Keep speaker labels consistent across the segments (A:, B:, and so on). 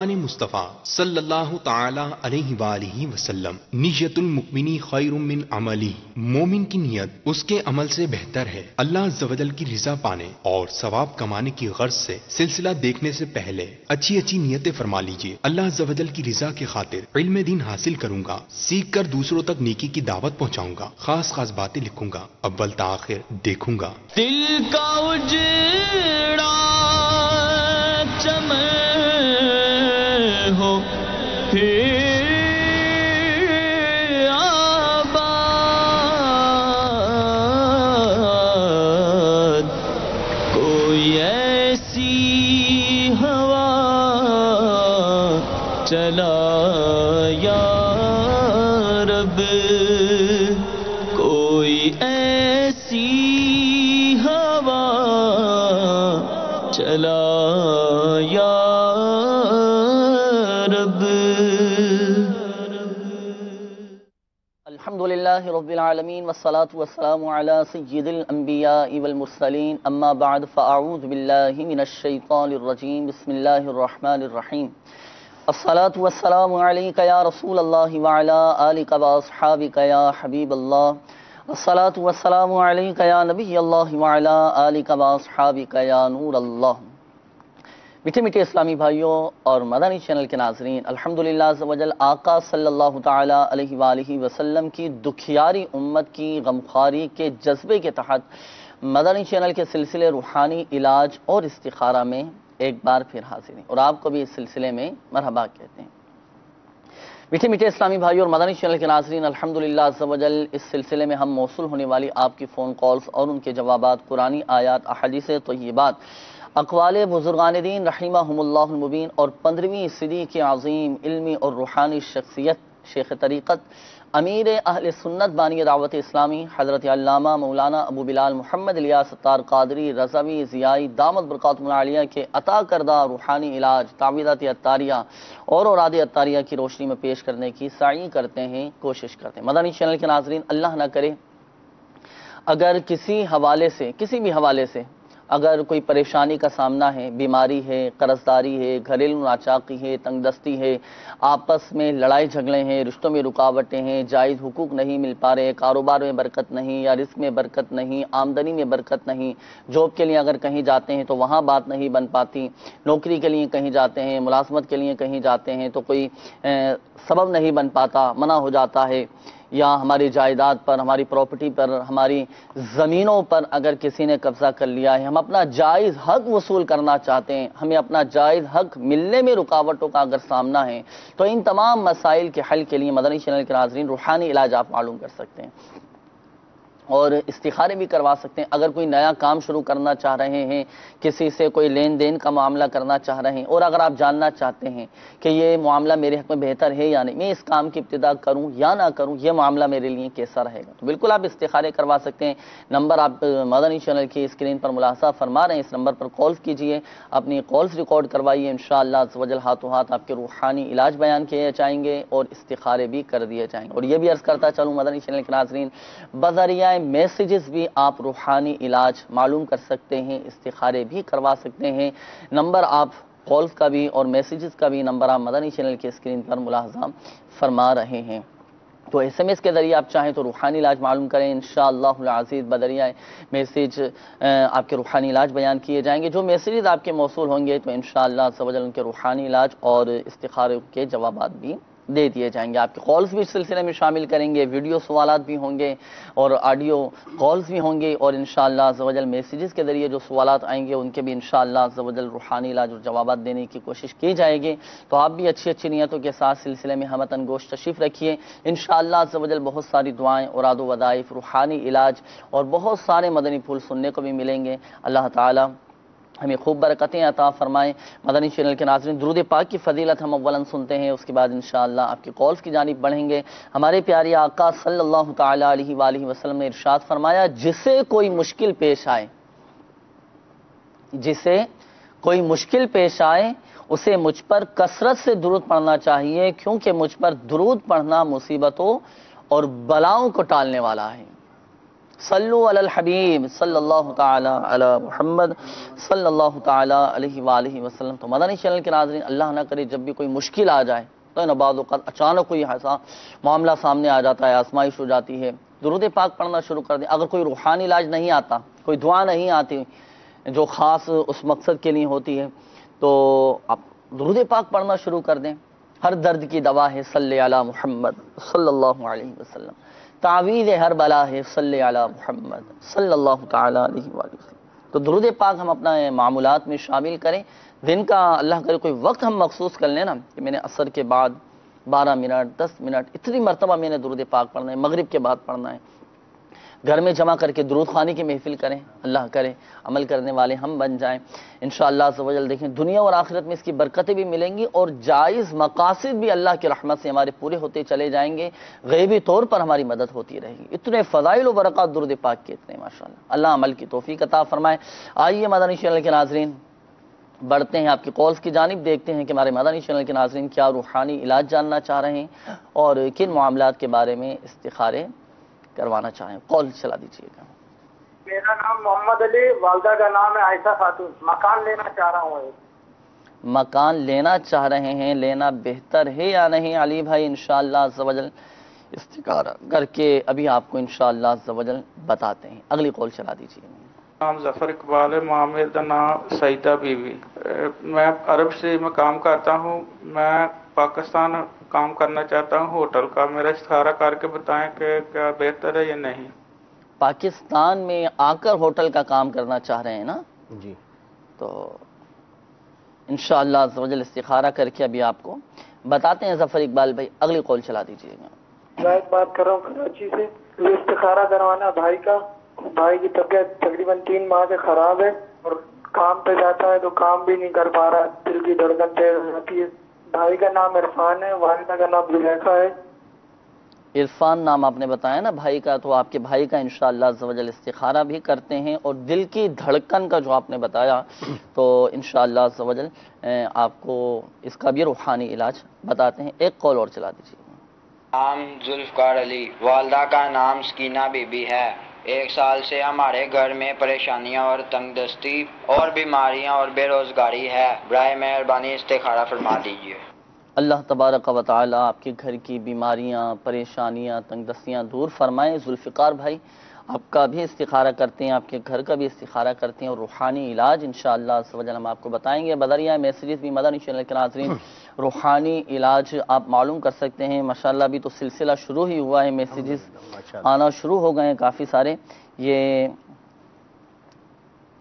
A: مصطفیٰ صلی اللہ تعالی علیہ وآلہ وسلم نیت المؤمنی خیر من عملی، مومن کی نیت اس کے عمل سے بہتر ہے۔ اللہ عز و جل کی رضا پانے اور ثواب کمانے کی غرض سے سلسلہ دیکھنے سے پہلے اچھی اچھی نیتیں فرما لیجیے۔ اللہ عز و جل کی رضا کی خاطر علم دین حاصل کروں گا، سیکھ کر دوسروں تک نیکی کی دعوت پہنچاؤں گا، خاص خاص باتیں لکھوں گا، اول تاخیر دیکھوں گا۔
B: دل کا اجڑا چمن ہو پھر آباد، کوئی ایسی ہوا چلا یا رب، کوئی ایسی ہوا چلا یا رب۔
C: الحمدللہ رب العالمین والصلاة والسلام علی سید الانبیاء والمرسلین، اما بعد فاعوذ باللہ من الشیطان الرجیم، بسم اللہ الرحمن الرحیم۔ الصلاة والسلام علیک یا رسول اللہ وعلی آلک واصحابک یا حبیب اللہ، الصلاة والسلام علیک یا نبی اللہ وعلی آلک واصحابک یا نور اللہ۔ میٹھے میٹھے اسلامی بھائیوں اور مدنی چینل کے ناظرین، الحمدللہ عز و جل آقا صلی اللہ تعالی علیہ وآلہ وسلم کی دکھیاری امت کی غمخواری کے جذبے کے تحت مدنی چینل کے سلسلے روحانی علاج اور استخارہ میں ایک بار پھر حاضر ہیں، اور آپ کو بھی اس سلسلے میں مرحبا کہتے ہیں۔ میٹھے میٹھے اسلامی بھائیوں اور مدنی چینل کے ناظرین، الحمدللہ عز و جل اس سلسلے میں ہم موصول ہونے والی آپ کی فون کالز اور ان کے جوابات، قرآنی آیات، احادیث طیبات، اقوال بزرگان دین رحمہم اللہ المبین اور 15ویں صدی کے عظیم علمی اور روحانی شخصیت شیخ طریقت امیر اہل سنت بانی دعوت اسلامی حضرت علامہ مولانا ابو بلال محمد الیاس ستار قادری رضوی ضیائی دامت برکاتہم العالیہ کے عطا کردہ روحانی علاج، تعویذات عطاریہ اور اوراد عطاریہ کی روشنی میں پیش کرنے کی سعی کرتے ہیں، کوشش کرتے ہیں۔ مدنی چینل کے ناظرین، اللہ نہ کرے اگر کسی بھی حوالے سے اگر کوئی پریشانی کا سامنا ہے، بیماری ہے، قرضداری ہے، گھریلو ناچاقی ہے، تنگ دستی ہے، آپس میں لڑائی جھگڑے ہیں، رشتوں میں رکاوٹیں ہیں، جائز حقوق نہیں مل پا رہے، کاروبار میں برکت نہیں یا رزق میں برکت نہیں، آمدنی میں برکت نہیں، جاب کے لیے اگر کہیں جاتے ہیں تو وہاں بات نہیں بن پاتی، نوکری کے لیے کہیں جاتے ہیں، ملازمت کے لیے کہیں جاتے ہیں تو کوئی سبب نہیں بن پاتا، منع ہو جاتا ہے، یا ہماری جائیداد پر، ہماری پراپرٹی پر، ہماری زمینوں پر اگر کسی نے قبضہ کر لیا ہے، ہم اپنا جائز حق وصول کرنا چاہتے ہیں، ہمیں اپنا جائز حق ملنے میں رکاوٹوں کا اگر سامنا ہے تو ان تمام مسائل کے حل کے لیے مدنی چینل کے ناظرین روحانی علاج آپ معلوم کر سکتے ہیں اور استخارے بھی کروا سکتے ہیں۔ اگر کوئی نیا کام شروع کرنا چاہ رہے ہیں، کسی سے کوئی لین دین کا معاملہ کرنا چاہ رہے ہیں، اور اگر آپ جاننا چاہتے ہیں کہ یہ معاملہ میرے حق میں بہتر ہے یا نہیں، میں اس کام کی ابتدا کروں یا نہ کروں، یہ معاملہ میرے لیے کیسا رہے گا، تو بالکل آپ استخارے کروا سکتے ہیں۔ نمبر آپ مدنی چینل کی اسکرین پر ملاحظہ فرما رہے ہیں، اس نمبر پر کالز کیجئے، اپنی کالز ریکارڈ کروائیے، انشاءاللہ عز و جل ہاتھوں ہاتھ آپ کے روحانی علاج بیان کیے جائیں گے اور استخارے بھی کر دیے جائیں گے۔ اور یہ بھی عرض کرتا چلوں مدنی چینل کے ناظرین، بذریعہ میسیجز بھی آپ روحانی علاج معلوم کر سکتے ہیں، استخارے بھی کروا سکتے ہیں۔ نمبر آپ کالز کا بھی اور میسیجز کا بھی نمبر آپ مدنی چینل کے اسکرین پر ملاحظہ فرما رہے ہیں۔ تو SMS کے ذریعے آپ چاہیں تو روحانی علاج معلوم کریں، انشاءاللہ العزیز بذریعہ میسیج آپ کے روحانی علاج بیان کیے جائیں گے۔ جو میسیجز آپ کے موصول ہوں گے تو انشاءاللہ عز و جل ان کے روحانی علاج اور استخارے کے جوابات بھی دے دیے جائیں گے۔ آپ کے کالز بھی اس سلسلے میں شامل کریں گے، ویڈیو سوالات بھی ہوں گے اور آڈیو کالز بھی ہوں گے، اور انشاءاللہ عز و جل میسیجز کے ذریعے جو سوالات آئیں گے ان کے بھی انشاءاللہ عز و جل روحانی علاج اور جوابات دینے کی کوشش کی جائے گی۔ تو آپ بھی اچھی اچھی نیتوں کے ساتھ سلسلے میں ہمتاً گوش تشریف رکھیے، انشاءاللہ عز و جل بہت ساری دعائیں، اوراد و وظائف، روحانی علاج اور بہت سارے مدنی پھول سننے کو بھی ملیں گے۔ اللہ تعالی ہمیں خوب برکتیں عطا فرمائیں۔ مدنی چینل کے ناظرین، درود پاک کی فضیلت ہم اولاً سنتے ہیں، اس کے بعد انشاءاللہ آپ کی کالز کی جانب بڑھیں گے۔ ہمارے پیارے آقا صلی اللہ تعالی علیہ وآلہ وسلم نے ارشاد فرمایا، جسے کوئی مشکل پیش آئے اسے مجھ پر کثرت سے درود پڑھنا چاہیے، کیونکہ مجھ پر درود پڑھنا مصیبتوں اور بلاؤں کو ٹالنے والا ہے۔ صلو علی الحبیب صلی اللہ تعالی علی محمد صلی اللہ تعالی علیہ وآلہ وسلم۔ تو مدنی چینل کے ناظرین، اللہ نہ کرے جب بھی کوئی مشکل آ جائے تو نا بعض اوقات اچانک کوئی ایسا معاملہ سامنے آ جاتا ہے، آزمائش ہو جاتی ہے، درود پاک پڑھنا شروع کر دیں۔ اگر کوئی روحانی علاج نہیں آتا، کوئی دعا نہیں آتی جو خاص اس مقصد کے لیے ہوتی ہے، تو آپ درود پاک پڑھنا شروع کر دیں۔ ہر درد کی دوا ہے صلی علی محمد صلی اللہ علیہ وسلم، تعویذ ہر بلا ہے صلی علی محمد صلی اللہ تعالی علیہ وآلہ وسلم۔ تو درود پاک ہم اپنا معمولات میں شامل کریں۔ دن کا اللہ کرے کوئی وقت ہم مخصوص کر لیں نا کہ میں نے عصر کے بعد 12 منٹ 10 منٹ اتنی مرتبہ میں نے درود پاک پڑھنا ہے، مغرب کے بعد پڑھنا ہے، گھر میں جمع کر کے درود خوانی کی محفل کریں، اللہ کرے عمل کرنے والے ہم بن جائیں انشاءاللہ عز و جل۔ دیکھیں دنیا اور آخرت میں اس کی برکتیں بھی ملیں گی اور جائز مقاصد بھی اللہ کی رحمت سے ہمارے پورے ہوتے چلے جائیں گے، غیبی طور پر ہماری مدد ہوتی رہے گی۔ اتنے فضائل و برکات درود پاک کے اتنے ماشاءاللہ، اللہ عمل کی توفیق عطا فرمائے۔ آئیے مدنی چینل کے ناظرین بڑھتے ہیں آپ کی کالز کی جانب، دیکھتے ہیں کہ ہمارے مدنی چینل کے ناظرین کیا روحانی علاج جاننا چاہ رہے ہیں اور کن معاملات کے بارے میں استخارے کروانا چاہیں۔ کال چلا دیجیے گا۔
D: میرا نام محمد علی، والدہ کا نام ہے عائشہ خاتون۔ مکان لینا چاہ رہا ہوں۔
C: مکان لینا چاہ رہے ہیں، لینا بہتر ہے یا نہیں علی بھائی؟ انشاءاللہ عز و جل استخارہ کر کے ابھی آپ کو انشاءاللہ عز و جل بتاتے ہیں۔ اگلی کال چلا دیجیے گا۔
E: نام ظفر اقبال ہے، معامر کا نام سعیدہ بیوی۔ میں عرب سے میں کام کرتا ہوں، میں پاکستان کام کرنا چاہتا ہوں ہوٹل کا، میرا استخارہ کر کے بتائیں کہ کیا بہتر ہے یا نہیں۔
C: پاکستان میں آ کر ہوٹل کا کام کرنا چاہ رہے ہیں نا
F: جی،
C: تو انشاءاللہ عز و جل استخارہ کر کے ابھی آپ کو بتاتے ہیں ظفر اقبال بھائی۔ اگلی کال چلا دیجیے گا۔
D: زاہد بات کر رہا ہوں کراچی سے۔ مجھے استخارہ کروانا بھائی کا۔ بھائی کی طبیعت تقریباً 3 ماہ سے خراب ہے اور کام پہ جاتا ہے تو کام بھی نہیں کر پا رہا، دل کی دھڑکن تیز ہو جاتی ہے۔ بھائی کا نام عرفان ہے، والدہ کا نام زلیخا ہے۔
C: عرفان نام آپ نے بتایا نا بھائی کا، تو آپ کے بھائی کا انشاءاللہ عز و جل استخارہ بھی کرتے ہیں اور دل کی دھڑکن کا جو آپ نے بتایا تو انشاءاللہ عز و جل آپ کو اس کا بھی روحانی علاج بتاتے ہیں۔ ایک کال اور چلا دیجیے۔
G: نام ذوالفقار علی، والدہ کا نام سکینہ بی بی ہے۔ 1 سال سے ہمارے گھر میں پریشانیاں اور تنگ دستی اور بیماریاں اور بے روزگاری ہے، برائے مہربانی استخارہ فرما دیجیے۔
C: اللہ تبارک و تعالی آپ کے گھر کی بیماریاں، پریشانیاں، تنگ دستیاں دور فرمائیں۔ ذوالفقار بھائی آپ کا بھی استخارہ کرتے ہیں، آپ کے گھر کا بھی استخارہ کرتے ہیں اور روحانی علاج انشاءاللہ عز و جل ہم آپ کو بتائیں گے۔ بدریہ میسیجز بھی مدنی چینل کے ناظرین روحانی علاج آپ معلوم کر سکتے ہیں۔ ماشاءاللہ ابھی تو سلسلہ شروع ہی ہوا ہے، میسیجز آنا شروع ہو گئے ہیں کافی سارے۔ یہ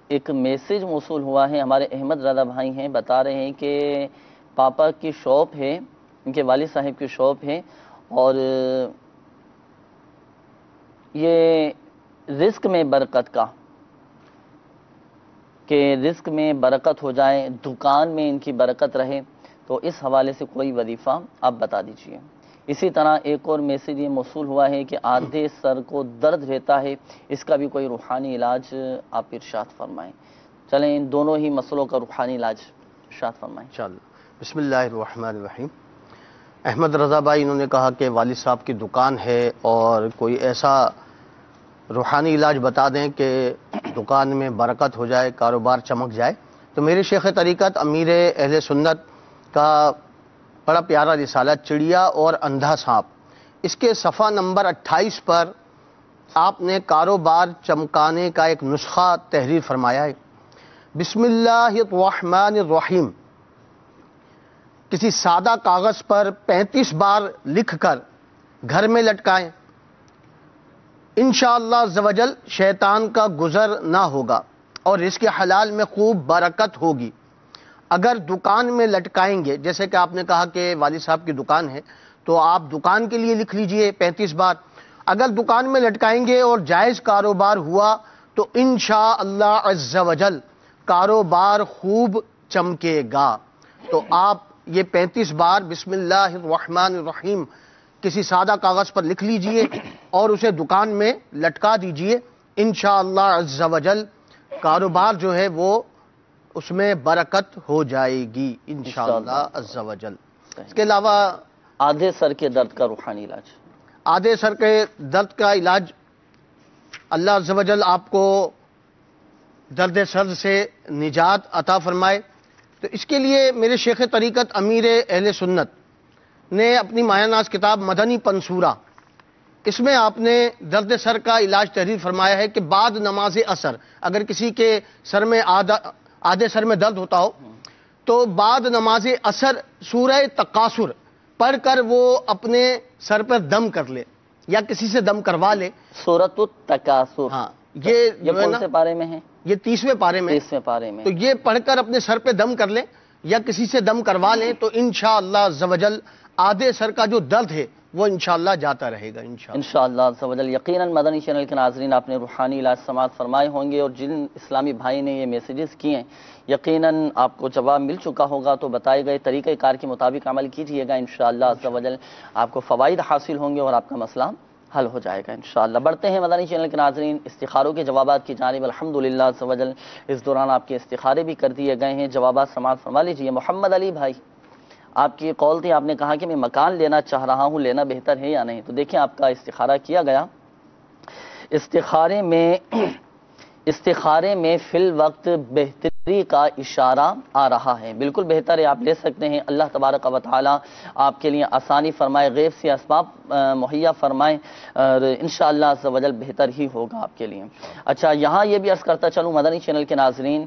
C: ایک میسیج موصول ہوا ہے، ہمارے احمد رضا بھائی ہیں، بتا رہے ہیں کہ پاپا کی شاپ ہے، ان کے والد صاحب کی شاپ ہے اور یہ رزق میں برکت کا، کہ رزق میں برکت ہو جائے، دکان میں ان کی برکت رہے، تو اس حوالے سے کوئی وظیفہ آپ بتا دیجئے۔ اسی طرح ایک اور میسیج یہ موصول ہوا ہے کہ آدھے سر کو درد رہتا ہے، اس کا بھی کوئی روحانی علاج آپ ارشاد فرمائیں۔ چلیں ان دونوں ہی مسئلوں کا روحانی علاج ارشاد فرمائیں
F: انشاءاللہ۔ بسم اللہ الرحمن الرحیم۔ احمد رضا بھائی انہوں نے کہا کہ والد صاحب کی دکان ہے اور کوئی ایسا روحانی علاج بتا دیں کہ دکان میں برکت ہو جائے، کاروبار چمک جائے۔ تو میرے شیخ طریقت امیر اہل سنت کا بڑا پیارا رسالہ چڑیا اور اندھا سانپ، اس کے صفحہ نمبر 28 پر آپ نے کاروبار چمکانے کا ایک نسخہ تحریر فرمایا ہے۔ بسم اللہ الرحمن الرحیم کسی سادہ کاغذ پر 35 بار لکھ کر گھر میں لٹکائیں، انشاءاللہ عز و جل شیطان کا گزر نہ ہوگا اور رزق حلال میں خوب برکت ہوگی۔ اگر دکان میں لٹکائیں گے، جیسے کہ آپ نے کہا کہ والد صاحب کی دکان ہے تو آپ دکان کے لیے لکھ لیجئے 35 بار۔ اگر دکان میں لٹکائیں گے اور جائز کاروبار ہوا تو انشاءاللہ عز و جل کاروبار خوب چمکے گا۔ تو آپ یہ 35 بار بسم اللہ الرحمن الرحیم کسی سادہ کاغذ پر لکھ لیجئے اور اسے دکان میں لٹکا دیجئے، انشاءاللہ عز و جل کاروبار جو ہے وہ اس میں برکت ہو جائے گی انشاءاللہ عز و جل۔ اس کے علاوہ
C: آدھے سر کے درد کا روحانی علاج۔
F: آدھے سر کے درد کا علاج اللہ عز و جل آپ کو درد سر سے نجات عطا فرمائے۔ تو اس کے لیے میرے شیخ طریقت امیر اہل سنت نے اپنی ماہ ناز کتاب مدنی پنصورہ، اس میں آپ نے درد سر کا علاج تحریر فرمایا ہے کہ بعد نماز عصر اگر کسی کے سر میں آدھے سر میں درد ہوتا ہو تو بعد نماز عصر سورہ تکاثر پڑھ کر وہ اپنے سر پر دم کر لے یا کسی سے دم کروا لے۔
C: سورۃ التکاثر،
F: ہاں
C: یہ
F: جو ہے
C: کون
F: نا
C: سے پارے میں ہے؟
F: یہ 30ویں پارے میں،
C: 30ویں پارے میں۔
F: تو یہ پڑھ کر اپنے سر پہ دم کر لیں یا کسی سے دم کروا لیں تو انشاءاللہ عز و جل آدھے سر کا جو درد ہے وہ انشاءاللہ جاتا رہے گا
C: انشاءاللہ عز و جل۔ یقیناً مدنی چینل کے ناظرین آپ نے روحانی علاج سماعت فرمائے ہوں گے، اور جن اسلامی بھائی نے یہ میسیجز کیے ہیں یقیناً آپ کو جواب مل چکا ہوگا، تو بتائے گئے طریقہ کار کے مطابق عمل کیجئے گا، انشاءاللہ عز و جل آپ کو فوائد حاصل ہوں گے اور آپ کا مسئلہ حل ہو جائے گا انشاءاللہ۔ بڑھتے ہیں مدنی چینل کے ناظرین استخاروں کے جوابات کی جانب۔ الحمدللہ عز و جل اس دوران آپ کے استخارے بھی کر دیے گئے ہیں، جوابات سماعت فرما لیجئے۔ محمد علی بھائی، آپ کی قول تھی، آپ نے کہا کہ میں مکان لینا چاہ رہا ہوں، لینا بہتر ہے یا نہیں؟ تو دیکھیں آپ کا استخارہ کیا گیا، استخارے میں فی الوقت بہتری کا اشارہ آ رہا ہے، بالکل بہتر ہے، آپ لے سکتے ہیں۔ اللہ تبارک و تعالی آپ کے لیے آسانی فرمائے، غیب سے اسباب مہیا فرمائے، اور انشاءاللہ عز و جل بہتر ہی ہوگا آپ کے لیے۔ اچھا، یہاں یہ بھی عرض کرتا چلوں مدنی چینل کے ناظرین،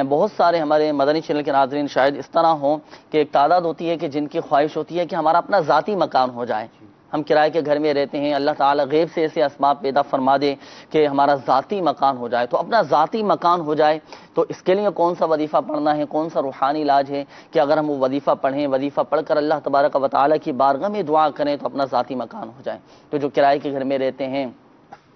C: بہت سارے ہمارے مدنی چینل کے ناظرین شاید اس طرح ہوں کہ ایک تعداد ہوتی ہے کہ جن کی خواہش ہوتی ہے کہ ہمارا اپنا ذاتی مکان ہو جائے، ہم کرائے کے گھر میں رہتے ہیں، اللہ تعالیٰ غیب سے ایسے اسباب پیدا فرما دے کہ ہمارا ذاتی مکان ہو جائے، تو اپنا ذاتی مکان ہو جائے تو اس کے لیے کون سا وظیفہ پڑھنا ہے، کون سا روحانی علاج ہے کہ اگر ہم وہ وظیفہ پڑھیں، وظیفہ پڑھ کر اللہ تبارک و تعالیٰ کی بارگاہ میں دعا کریں تو اپنا ذاتی مکان ہو جائے۔ تو جو کرائے کے گھر میں رہتے ہیں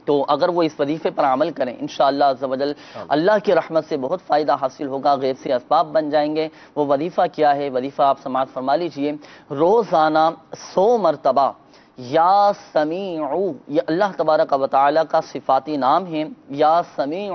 C: تو اگر وہ اس وظیفے پر عمل کریں انشاءاللہ عز و جل اللہ کی رحمت سے بہت فائدہ حاصل ہوگا، غیب سے اسباب بن جائیں گے۔ وہ وظیفہ کیا ہے؟ وظیفہ آپ سماعت فرما لیجئے، روزانہ 100 مرتبہ یا سمیع، یہ اللہ تبارک و تعالی کا صفاتی نام ہے، یا سمیع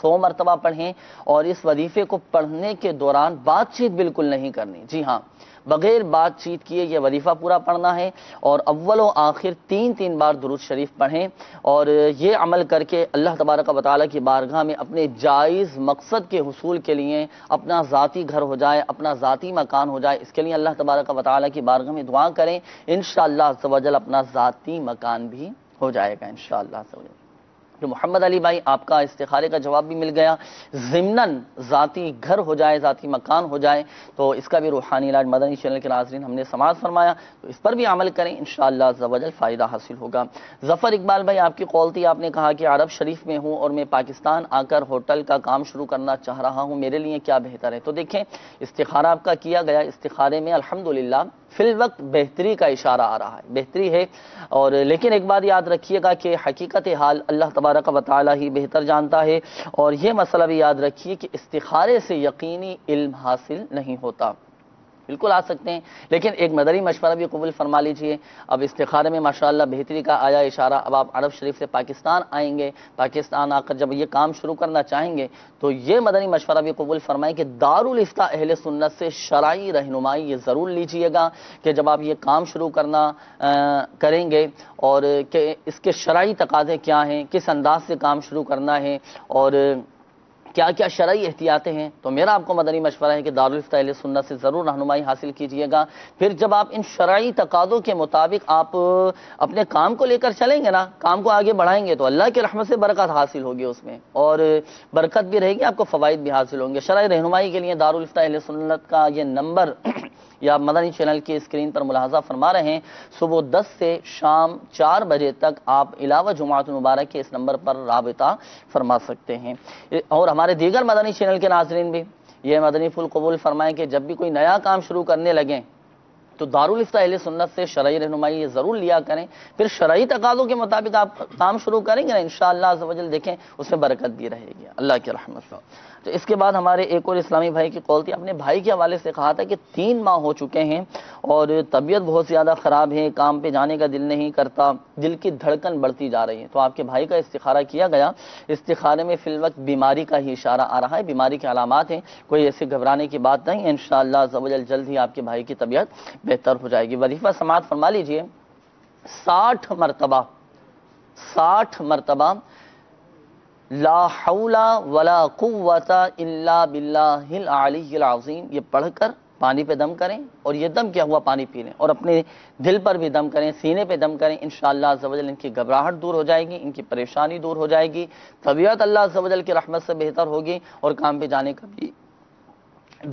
C: 100 مرتبہ پڑھیں، اور اس وظیفے کو پڑھنے کے دوران بات چیت بالکل نہیں کرنی، جی ہاں بغیر بات چیت کیے یہ وظیفہ پورا پڑھنا ہے، اور اول و آخر 3 بار درود شریف پڑھیں، اور یہ عمل کر کے اللہ تبارک و تعالیٰ کی بارگاہ میں اپنے جائز مقصد کے حصول کے لیے اپنا ذاتی گھر ہو جائے، اپنا ذاتی مکان ہو جائے، اس کے لیے اللہ تبارک و تعالیٰ کی بارگاہ میں دعا کریں، انشاءاللہ عز و جل اپنا ذاتی مکان بھی ہو جائے گا انشاءاللہ عز و جل۔ تو محمد علی بھائی آپ کا استخارے کا جواب بھی مل گیا، ضمناً ذاتی گھر ہو جائے، ذاتی مکان ہو جائے، تو اس کا بھی روحانی علاج مدنی چینل کے ناظرین ہم نے سماعت فرمایا، تو اس پر بھی عمل کریں انشاءاللہ عز و جل فائدہ حاصل ہوگا۔ ظفر اقبال بھائی آپ کی قول تھی، آپ نے کہا کہ عرب شریف میں ہوں اور میں پاکستان آ کر ہوٹل کا کام شروع کرنا چاہ رہا ہوں، میرے لیے کیا بہتر ہے؟ تو دیکھیں استخارہ آپ کا کیا گیا، استخارے میں الحمدللہ فی الوقت بہتری کا اشارہ آ رہا ہے، بہتری ہے، اور لیکن ایک بات یاد رکھیے گا کہ حقیقت حال اللہ تبارک و تعالی ہی بہتر جانتا ہے، اور یہ مسئلہ بھی یاد رکھیے کہ استخارے سے یقینی علم حاصل نہیں ہوتا، بالکل آ سکتے ہیں، لیکن ایک مدنی مشورہ بھی قبول فرما لیجئے۔ اب استخارے میں ماشاءاللہ بہتری کا آیا اشارہ، اب آپ عرب شریف سے پاکستان آئیں گے، پاکستان آ کر جب یہ کام شروع کرنا چاہیں گے تو یہ مدنی مشورہ بھی قبول فرمائیں کہ دارالافتاء اہل سنت سے شرعی رہنمائی یہ ضرور لیجئے گا کہ جب آپ یہ کام شروع کرنا کریں گے، اور کہ اس کے شرعی تقاضے کیا ہیں، کس انداز سے کام شروع کرنا ہے، اور کیا کیا شرعی احتیاطیں ہیں، تو میرا آپ کو مدنی مشورہ ہے کہ دارالافتاء اہل سنت سے ضرور رہنمائی حاصل کیجئے گا۔ پھر جب آپ ان شرعی تقاضوں کے مطابق آپ اپنے کام کو لے کر چلیں گے نا، کام کو آگے بڑھائیں گے، تو اللہ کی رحمت سے برکت حاصل ہوگی اس میں، اور برکت بھی رہے گی، آپ کو فوائد بھی حاصل ہوں گے۔ شرعی رہنمائی کے لیے دارالافتاء اہل سنت کا یہ نمبر یا مدنی چینل کی اسکرین پر ملاحظہ فرما رہے ہیں، صبح 10 سے شام 4 بجے تک آپ علاوہ جمعۃ المبارک کے اس نمبر پر رابطہ فرما سکتے ہیں۔ اور ہمارے دیگر مدنی چینل کے ناظرین بھی یہ مدنی پھول قبول فرمائیں کہ جب بھی کوئی نیا کام شروع کرنے لگیں تو دارالافتاء اہل سنت سے شرعی رہنمائی یہ ضرور لیا کریں، پھر شرعی تقاضوں کے مطابق آپ کام شروع کریں گے نا انشاءاللہ عز و جل، دیکھیں اس میں برکت بھی رہے گی اللہ کی رحمت سے۔ تو اس کے بعد ہمارے ایک اور اسلامی بھائی کی قول تھی، اپنے بھائی کے حوالے سے کہا تھا کہ 3 ماہ ہو چکے ہیں اور طبیعت بہت زیادہ خراب ہے، کام پہ جانے کا دل نہیں کرتا، دل کی دھڑکن بڑھتی جا رہی ہے، تو آپ کے بھائی کا استخارہ کیا گیا، استخارے میں فی الوقت بیماری کا ہی اشارہ آ رہا ہے، بیماری کے علامات ہیں، کوئی ایسے گھبرانے کی بات نہیں، انشاءاللہ عز و جل جلد ہی آپ کے بھائی کی طبیعت بہتر ہو جائے گی۔ وظیفہ سماعت فرما لیجئے، 60 مرتبہ لا حول ولا قوت الا باللہ العلی العظیم، یہ پڑھ کر پانی پہ دم کریں اور یہ دم کیا ہوا پانی پی لیں اور اپنے دل پر بھی دم کریں، سینے پہ دم کریں، انشاءاللہ عز و جل ان کی گھبراہٹ دور ہو جائے گی، ان کی پریشانی دور ہو جائے گی، طبیعت اللہ عز و جل کی رحمت سے بہتر ہوگی اور کام پہ جانے کا بھی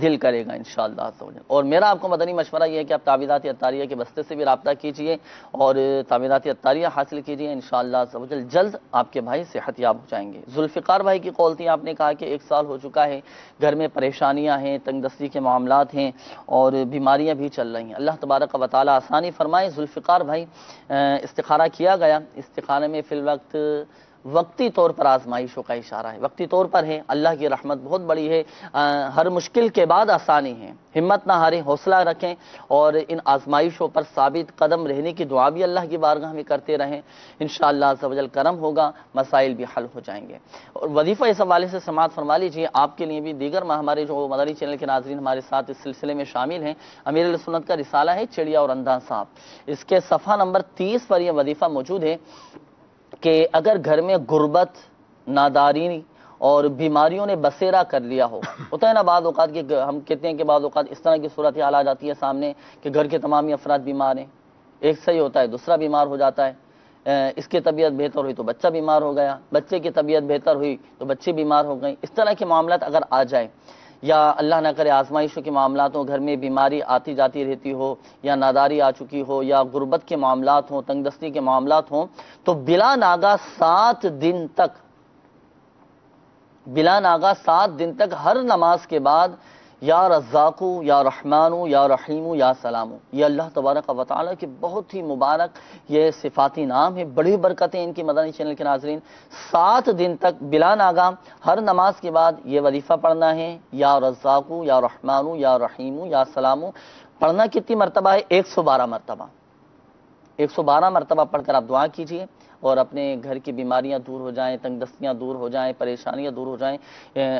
C: دل کرے گا انشاءاللہ عز و جل۔ اور میرا آپ کو مدنی مشورہ یہ ہے کہ آپ تعویذات عطاریہ کے بستے سے بھی رابطہ کیجئے اور تعویذات عطاریہ حاصل کیجئے، انشاءاللہ عز و جل جلد آپ کے بھائی صحت یاب ہو جائیں گے۔ ذوالفقار بھائی کی قول تھی، آپ نے کہا کہ 1 سال ہو چکا ہے، گھر میں پریشانیاں ہیں، تنگ دستی کے معاملات ہیں اور بیماریاں بھی چل رہی ہیں، اللہ تبارک و تعالی آسانی فرمائے۔ ذوالفقار بھائی استخارہ کیا گیا، استخارے میں فی الوقت وقتی طور پر آزمائشوں کا اشارہ ہے، وقتی طور پر ہے، اللہ کی رحمت بہت بڑی ہے، ہر مشکل کے بعد آسانی ہے، ہمت نہ ہاریں، حوصلہ رکھیں اور ان آزمائشوں پر ثابت قدم رہنے کی دعا بھی اللہ کی بارگاہ میں کرتے رہیں، انشاءاللہ عز و جل کرم ہوگا، مسائل بھی حل ہو جائیں گے۔ اور وظیفہ اس حوالے سے سماعت فرما لیجیے، آپ کے لیے بھی دیگر ہمارے جو مدنی چینل کے ناظرین ہمارے ساتھ اس سلسلے میں شامل ہیں، امیر اہل سنت کا رسالہ ہے چڑیا اور اندھا صاحب، اس کے صفحہ نمبر 30 پر یہ وظیفہ موجود ہے کہ اگر گھر میں غربت، ناداری اور بیماریوں نے بسیرا کر لیا ہو، ہوتا ہے نا بعض اوقات کہ ہم کہتے ہیں کہ بعض اوقات اس طرح کی صورتحال آ جاتی ہے سامنے کہ گھر کے تمامی افراد بیمار ہیں، ایک صحیح ہوتا ہے دوسرا بیمار ہو جاتا ہے، اس کی طبیعت بہتر ہوئی تو بچہ بیمار ہو گیا، بچے کی طبیعت بہتر ہوئی تو بچے بیمار ہو گئے، اس طرح کے معاملات اگر آ جائے یا اللہ نہ کرے آزمائشوں کے معاملات ہوں، گھر میں بیماری آتی جاتی رہتی ہو یا ناداری آ چکی ہو یا غربت کے معاملات ہوں، تنگ دستی کے معاملات ہوں، تو بلا ناگا 7 دن تک ہر نماز کے بعد یا رزاقو یا رحمانو یا رحیمو یا سلامو، یہ اللہ تبارک و تعالیٰ کے بہت ہی مبارک یہ صفاتی نام ہے، بڑی برکتیں ان کی مدنی چینل کے ناظرین، 7 دن تک بلا ناگا ہر نماز کے بعد یہ وظیفہ پڑھنا ہے، یا رزاقو یا رحمانو یا رحیمو یا سلامو، پڑھنا کتنی مرتبہ ہے؟ 112 مرتبہ، 112 مرتبہ پڑھ کر آپ دعا کیجئے اور اپنے گھر کی بیماریاں دور ہو جائیں، تنگ دستیاں دور ہو جائیں، پریشانیاں دور ہو جائیں،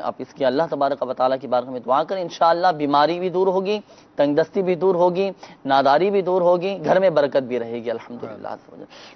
C: آپ اس کی اللہ تبارک و تعالیٰ کی بارگاہ میں دعا کریں، انشاءاللہ بیماری بھی دور ہوگی، تنگ دستی بھی دور ہوگی، ناداری بھی دور ہوگی، گھر میں برکت بھی رہے گی الحمدللہ۔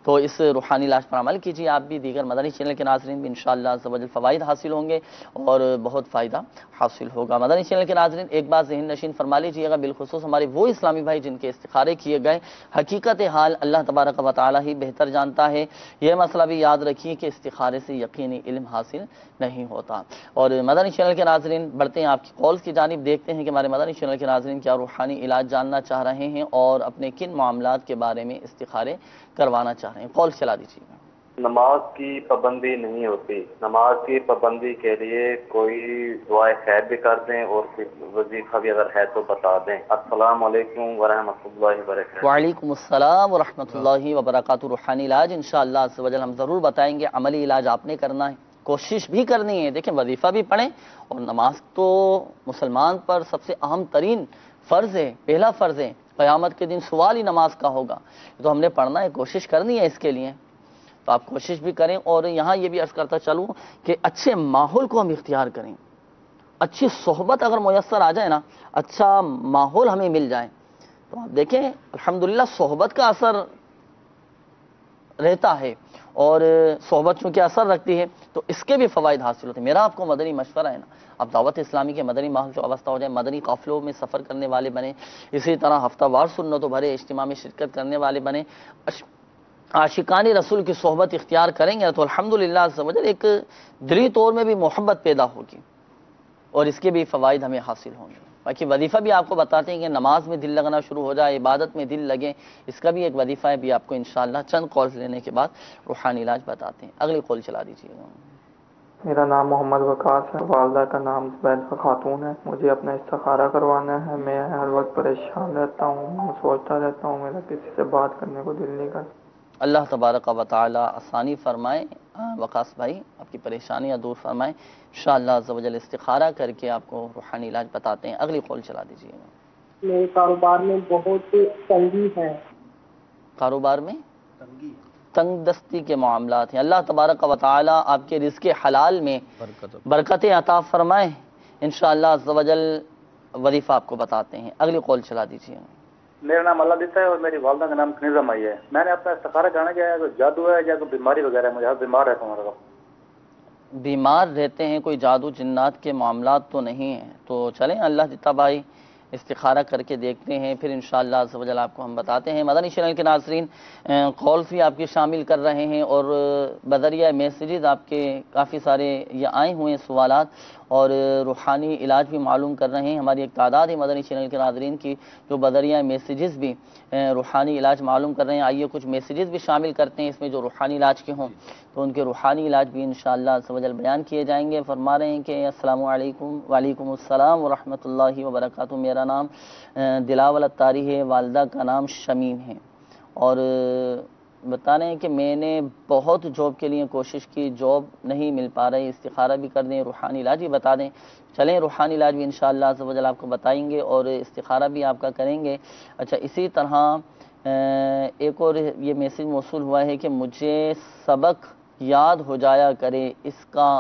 C: تو اس روحانی علاج پر عمل کیجیے، آپ بھی دیگر مدنی چینل کے ناظرین بھی انشاءاللہ عز و جل فوائد حاصل ہوں گے اور بہت فائدہ حاصل ہوگا۔ مدنی چینل کے ناظرین ایک بات ذہن نشین فرما لیجیے گا، بالخصوص ہمارے وہ اسلامی بھائی جن کے استخارے کیے گئے، حقیقت حال اللہ تبارک و تعالیٰ ہی بہتر جانتا ہے، یہ مسئلہ بھی یاد رکھیے کہ استخارے سے یقینی علم حاصل نہیں ہوتا۔ اور مدنی چینل کے ناظرین بڑھتے ہیں آپ کی کالز کی جانب، دیکھتے ہیں کہ ہمارے مدنی چینل کے ناظرین کیا روحانی علاج جاننا چاہ رہے ہیں اور اپنے کن معاملات کے بارے میں استخارے کروانا چاہ رہے ہیں۔ کال چلا دیجیے گا۔
H: نماز کی پابندی نہیں ہوتی، نماز کی پابندی کے لیے کوئی دعائے خیر بھی کر دیں اور پھر وظیفہ بھی اگر ہے تو بتا دیں۔ السلام علیکم ورحمۃ اللہ وبرکاتہ۔
C: وعلیکم السلام ورحمۃ اللہ وبرکاتہ۔ روحانی علاج انشاءاللہ عز و جل ہم ضرور بتائیں گے، عملی علاج آپ نے کرنا ہے، کوشش بھی کرنی ہے۔ دیکھیں وظیفہ بھی پڑھیں اور نماز تو مسلمان پر سب سے اہم ترین فرض ہے، پہلا فرض ہے، قیامت کے دن سوال ہی نماز کا ہوگا، تو ہم نے پڑھنا ہے، کوشش کرنی ہے اس کے لیے، تو آپ کوشش بھی کریں۔ اور یہاں یہ بھی عرض کرتا چلوں کہ اچھے ماحول کو ہم اختیار کریں، اچھی صحبت اگر میسر آ جائے نا، اچھا ماحول ہمیں مل جائے تو آپ دیکھیں الحمدللہ صحبت کا اثر رہتا ہے، اور صحبت چونکہ اثر رکھتی ہے تو اس کے بھی فوائد حاصل ہوتے ہیں۔ میرا آپ کو مدنی مشورہ ہے نا، آپ دعوت اسلامی کے مدنی ماحول سے وابستہ ہو جائیں، مدنی قافلوں میں سفر کرنے والے بنے، اسی طرح ہفتہ وار سنتوں بھرے اجتماع میں شرکت کرنے والے بنے، عاشقان رسول کی صحبت اختیار کریں گے تو الحمدللہ عز و جل ایک دلی طور میں بھی محبت پیدا ہوگی اور اس کے بھی فوائد ہمیں حاصل ہوں گے۔ باقی وظیفہ بھی آپ کو بتاتے ہیں کہ نماز میں دل لگنا شروع ہو جائے، عبادت میں دل لگے، اس کا بھی ایک وظیفہ ہے، بھی آپ کو انشاءاللہ چند کالز لینے کے بعد روحانی علاج بتاتے ہیں۔ اگلی کال چلا دیجیے گا۔
I: میرا نام محمد وقاص ہے، والدہ کا نام زبیر خاتون ہے، مجھے اپنا استخارہ کروانا ہے، میں ہر وقت پریشان رہتا ہوں، سوچتا رہتا ہوں، میرا کسی سے بات کرنے کو دل نہیں کرتا۔
C: اللہ تبارک و تعالی آسانی فرمائے، وقاص بھائی آپ کی پریشانیاں دور فرمائے، انشاءاللہ عز و جل استخارہ کر کے آپ کو روحانی علاج بتاتے ہیں۔ اگلی کال چلا دیجیے گا۔
J: میرے کاروبار میں بہت تنگی ہے۔
C: کاروبار میں تنگ دستی کے معاملات ہیں، اللہ تبارک و تعالی آپ کے رزق حلال میں برکتیں عطا فرمائے، انشاءاللہ عز و جل وظیفہ آپ کو بتاتے ہیں۔ اگلی کال چلا دیجیے گا۔
H: میرا نام اللہ دیتا ہے اور میری والدہ کا نام کنیزہ مائی ہے۔ میں نے اپنا استخارہ جانا کیا ہے، کوئی جادو ہے یا کوئی بیماری وغیرہ ہے، مجھے بیمار رہتا ہوں۔
C: بیمار رہتے ہیں، کوئی جادو جنات کے معاملات تو نہیں ہیں، تو چلیں اللہ جتا بھائی استخارہ کر کے دیکھتے ہیں، پھر انشاءاللہ عز و جل آپ کو ہم بتاتے ہیں۔ مدنی چینل کے ناظرین کالز بھی آپ کی شامل کر رہے ہیں اور بذریعہ میسیجز آپ کے کافی سارے یہ آئے ہوئے ہیں سوالات، اور روحانی علاج بھی معلوم کر رہے ہیں۔ ہماری ایک تعداد ہے مدنی چینل کے ناظرین کی جو بذریعہ میسیجز بھی روحانی علاج معلوم کر رہے ہیں۔ آئیے کچھ میسیجز بھی شامل کرتے ہیں اس میں جو روحانی علاج کے ہوں، تو ان کے روحانی علاج بھی انشاءاللہ عز و جل بیان کیے جائیں گے۔ فرما رہے ہیں کہ السلام علیکم، وعلیکم السلام ورحمۃ اللہ وبرکاتہ، میرا نام دلاول اتاری ہے، والدہ کا نام شمیم ہے، اور بتا رہے ہیں کہ میں نے بہت جاب کے لیے کوشش کی، جاب نہیں مل پا رہی، استخارہ بھی کر دیں، روحانی علاج بھی بتا دیں۔ چلیں روحانی علاج بھی انشاءاللہ عز و جل آپ کو بتائیں گے اور استخارہ بھی آپ کا کریں گے۔ اچھا، اسی طرح ایک اور یہ میسیج موصول ہوا ہے کہ مجھے سبق یاد ہو جایا کرے، اس کا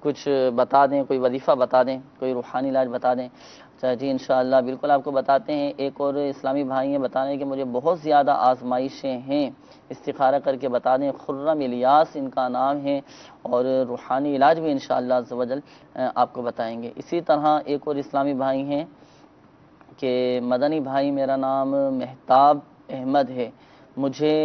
C: کچھ بتا دیں، کوئی وظیفہ بتا دیں، کوئی روحانی علاج بتا دیں۔ اچھا جی انشاءاللہ بالکل آپ کو بتاتے ہیں۔ ایک اور اسلامی بھائی ہیں، بتا رہے ہیں کہ مجھے بہت زیادہ آزمائشیں ہیں، استخارہ کر کے بتا دیں۔ خرم الیاس ان کا نام ہے، اور روحانی علاج بھی انشاءاللہ عز و جل آپ کو بتائیں گے۔ اسی طرح ایک اور اسلامی بھائی ہیں کہ مدنی بھائی میرا نام مہتاب احمد ہے، مجھے